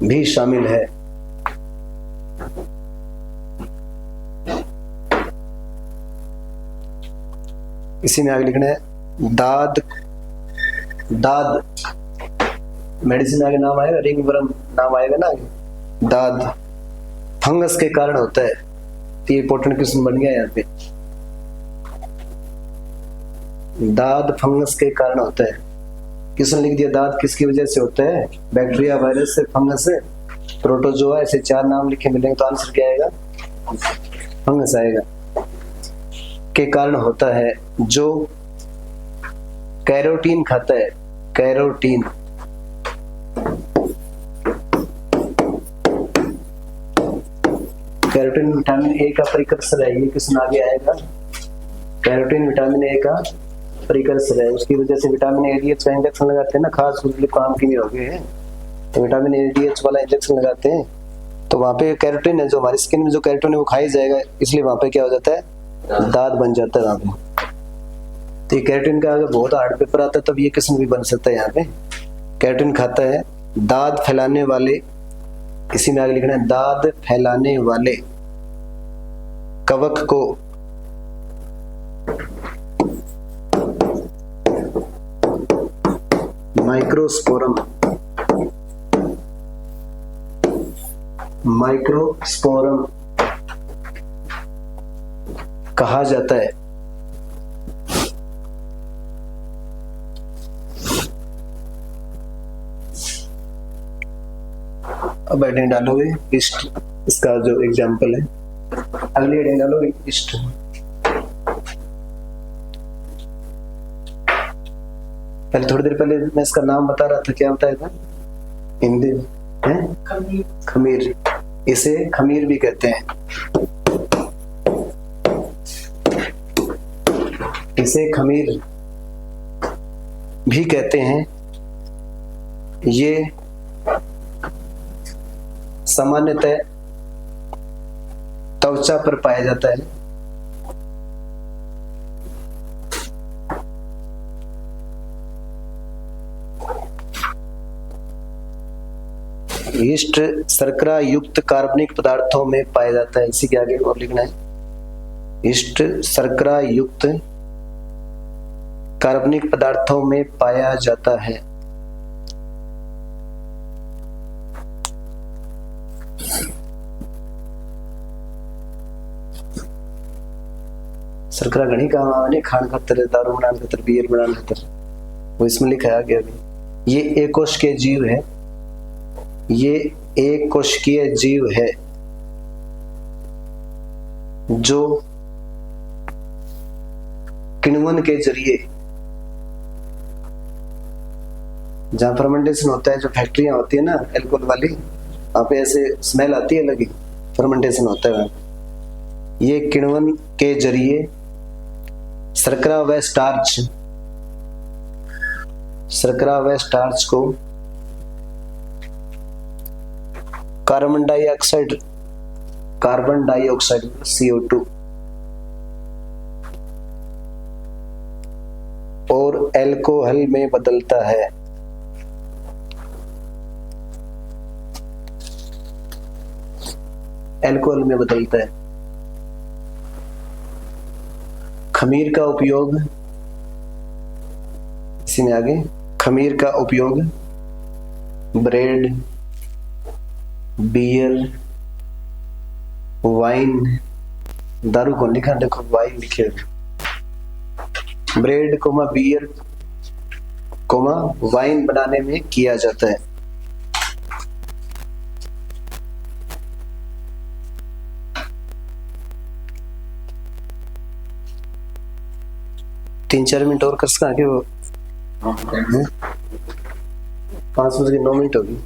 A: भी शामिल है। इसी में आगे लिखना है दाद मेडिसिन आगे नाम आएगा, रिंग वर्म नाम आएगा ना आगे। दाद फंगस के कारण होता है, तो ये इंपॉर्टेंट क्वेश्चन बन गया यहाँ पे। दाद फंगस के कारण होता है। किसने लिख दिया दाद किसकी वजह से होता है, बैक्टीरिया वायरस से, फंगस से, प्रोटोजोआ, ऐसे 4 नाम लिखे मिलेंगे तो आंसर क्या आएगा, फंगस आएगा। के कारण होता है, जो कैरोटीन खाता है। कैरोटीन विटामिन ए का प्रिकर्सर है। ये किसने आगे आएगा, कैरोटीन विटामिन ए का प्रिकर्सर है। उसकी वजह से विटामिन एडीएच का इंजेक्शन लगाते हैं ना, खास काम के लिए हो गए हैं, तो विटामिन एडीएच वाला इंजेक्शन लगाते हैं तो वहां पे कैरोटीन है, जो हमारी स्किन में जो कैरोटीन है वो खाई जाएगा, इसलिए वहां पे क्या हो जाता है, दाद बन जाता है वहां पे। तो ये कैरोटीन का अगर बहुत हार्ड पेपर आता है तब ये किस्म भी बन सकता है। यहाँ पे कैरोटीन खाता है दाद फैलाने वाले, इसी में आगे लिखना है दाद फैलाने वाले कवक को माइक्रोस्पोरम कहा जाता है। अब हेडिंग डालोगे ईस्ट, इसका जो एग्जाम्पल है, अगली हेडिंग डालोगे ईस्ट। पहले थोड़ी देर पहले मैं इसका नाम बता रहा था, क्या बताया था हिंदी है, खमीर। इसे खमीर भी कहते हैं, इसे खमीर भी कहते हैं। ये सामान्यतः त्वचा पर पाया जाता है। ईस्ट शर्करा युक्त कार्बनिक पदार्थों में पाया जाता है। इसी के आगे और लिखना है ईस्ट शर्करा युक्त कार्बनिक पदार्थों में पाया जाता है। शर्करा घनी काम आने, खान खातर, दारू बनाने खातर, बियर बनाने खातर, वो इसमें लिखा गया। ये एक कोशिकीय जीव है, ये एक कोशिकीय जीव है जो किण्वन के जरिए, जहां फर्मेंटेशन होता है, जो फैक्ट्रियां होती है ना अल्कोहल वाली, वहां पे ऐसे स्मेल आती है, लगी फर्मेंटेशन होता है वहां। ये किण्वन के जरिए शर्करा व स्टार्च को कार्बन डाइऑक्साइड CO2 और अल्कोहल में बदलता है। अल्कोहल में बदलता है। खमीर का उपयोग, इसी में आगे, खमीर का उपयोग ब्रेड, बियर, वाइन, दारू को लिखा, देखो वाइन लिखे, bread comma beer comma wine बनाने में किया जाता है। तीन 4 मिनट और कर सका कि वो 5:09 होगी।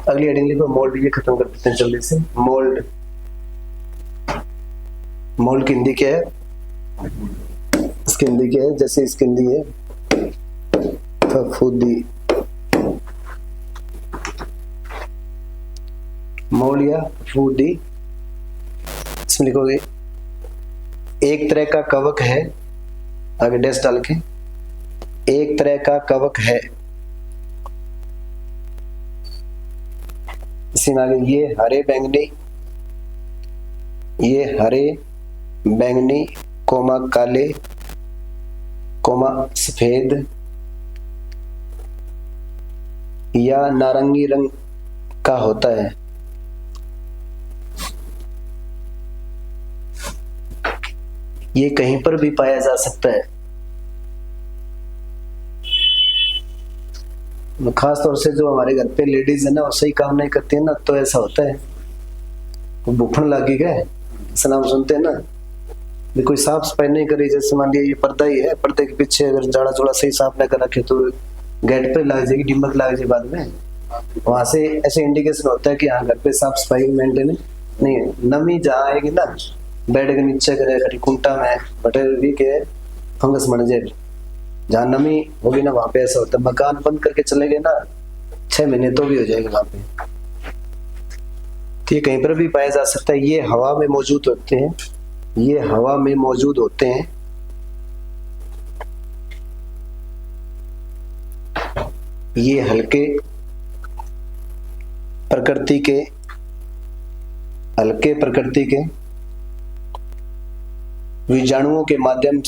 A: अगली हेडिंग लिखो मोल्ड, ये खत्म कर देते हैं जल्दी से। मोल्ड की हिंदी क्या है, इसकी हिंदी क्या है, जैसे इसकी हिंदी है फफूंदी, मोल्ड या फफूंदी। इसमें लिखोगे एक तरह का कवक है, आगे डैश डाल के, एक तरह का कवक है। इसी में आगे ये हरे बैंगनी कोमा काले कोमा सफेद या नारंगी रंग का होता है। ये कहीं पर भी पाया जा सकता है। खास तौर से जो हमारे घर पे लेडीज है ना, वो सही काम नहीं करती है ना, तो ऐसा होता है, वो भूखण लगी गए, ऐसा नाम सुनते हैं ना, भी कोई साफ सफाई नहीं करी, जैसे मान लिया ये पर्दा ही है, पर्दे के पीछे अगर जाड़ा जुड़ा सही साफ नहीं कर रखे तो गेट पे लग जाएगी, डिम्बक लग जाएगी बाद में। वहां से ऐसे इंडिकेशन होता है कि हाँ घर पे साफ सफाई मेंटेन नहीं है। नमी जहाँ आएगी ना, बेड के नीचे करे कुंटा में बटे भी के फंगस बन जाएगी। जहाँ नमी होगी ना वहां पे ऐसा होता है। मकान बंद करके चले गए ना 6 महीने तो भी हो जाएगा वहां पे, तो ये कहीं पर भी पाया जा सकता है। ये हवा में मौजूद होते हैं, ये हवा में मौजूद होते हैं। ये हल्के प्रकृति के बीजाणुओं के माध्यम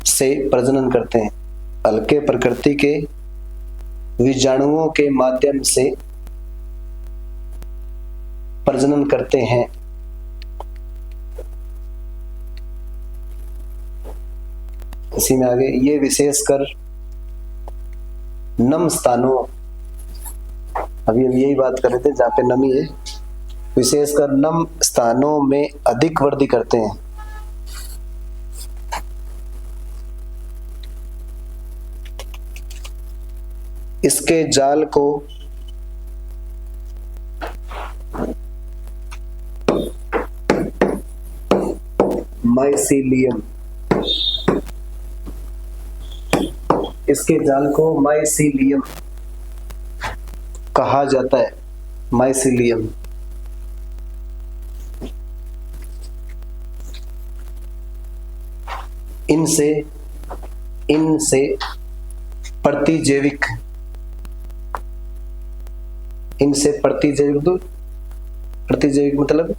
A: से प्रजनन करते हैं। हल्के प्रकृति के बीजाणुओं के माध्यम से प्रजनन करते हैं। इसी में आगे ये विशेषकर नम स्थानों, अभी हम यही बात कर रहे थे जहां पे नमी है, विशेषकर नम स्थानों में अधिक वृद्धि करते हैं। इसके जाल को माइसीलियम, इसके जाल को माइसीलियम कहा जाता है। माइसीलियम इनसे प्रतिजैविक, प्रतिजैविक मतलब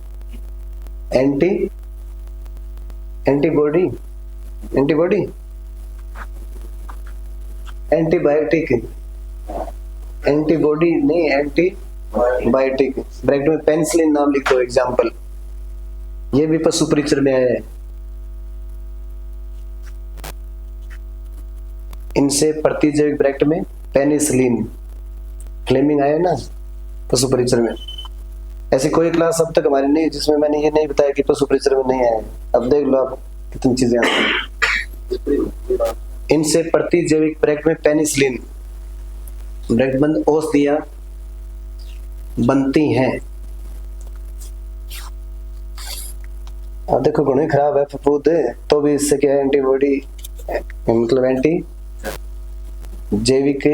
A: एंटीबॉडी, एंटीबायोटिक, एंटीबॉडी नहीं, एंटीबायोटिक। ब्रैकेट में पेनिसिलिन नाम लिख दो एग्जाम्पल। ये भी पशु परीक्षण में आया है। इनसे प्रतिजैविक ब्रैकेट में पेनिसिलिन फ्लेमिंग आया ना पशु परीक्षण में। ऐसी कोई क्लास अब तक हमारी नहीं जिसमें मैंने ये नहीं बताया कि पशु परीक्षण में नहीं आया है। अब देख लो आप कितनी चीजें आती हैं। इनसे प्रतिजैविक ब्रैकेट में पेनिसिलिन ब्रैकेट बंद औषधियां बनती हैं। अब देखो गुण खराब है फफूद, तो भी इससे क्या है, एंटीबॉडी मतलब एंटी जैविक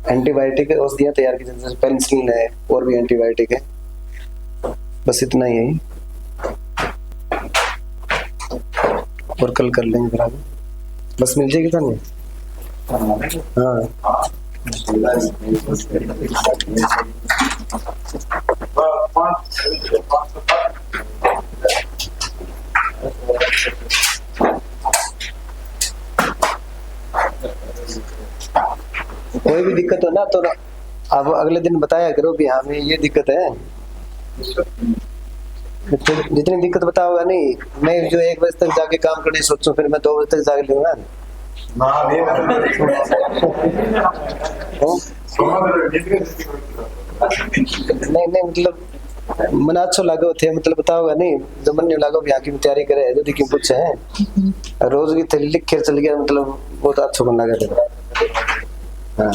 A: एंटीबायोटिक औषधियां तैयार की जाती है। पेनिसिलिन है और भी एंटीबायोटिक है। बस इतना ही है, और कल कर लेंगे फिर आगे। बस मिल जाएगी था नहीं? हाँ कोई भी दिक्कत हो ना तो आप अगले दिन बताया करो भी हमें ये दिक्कत है। जितनी दिक्कत बताओगा नहीं, मैं जो 1 बजे तक जाके काम करने सोचूं फिर मैं 2 बजे तक जाके लूंगा। नहीं मतलब मन अच्छो लागो थे, मतलब बताओगा नहीं जो मन लागो भी आके तैयारी करे जो देखिए पूछे है रोज की थैली लिख के चल गया, मतलब बहुत अच्छा बन लगा। हाँ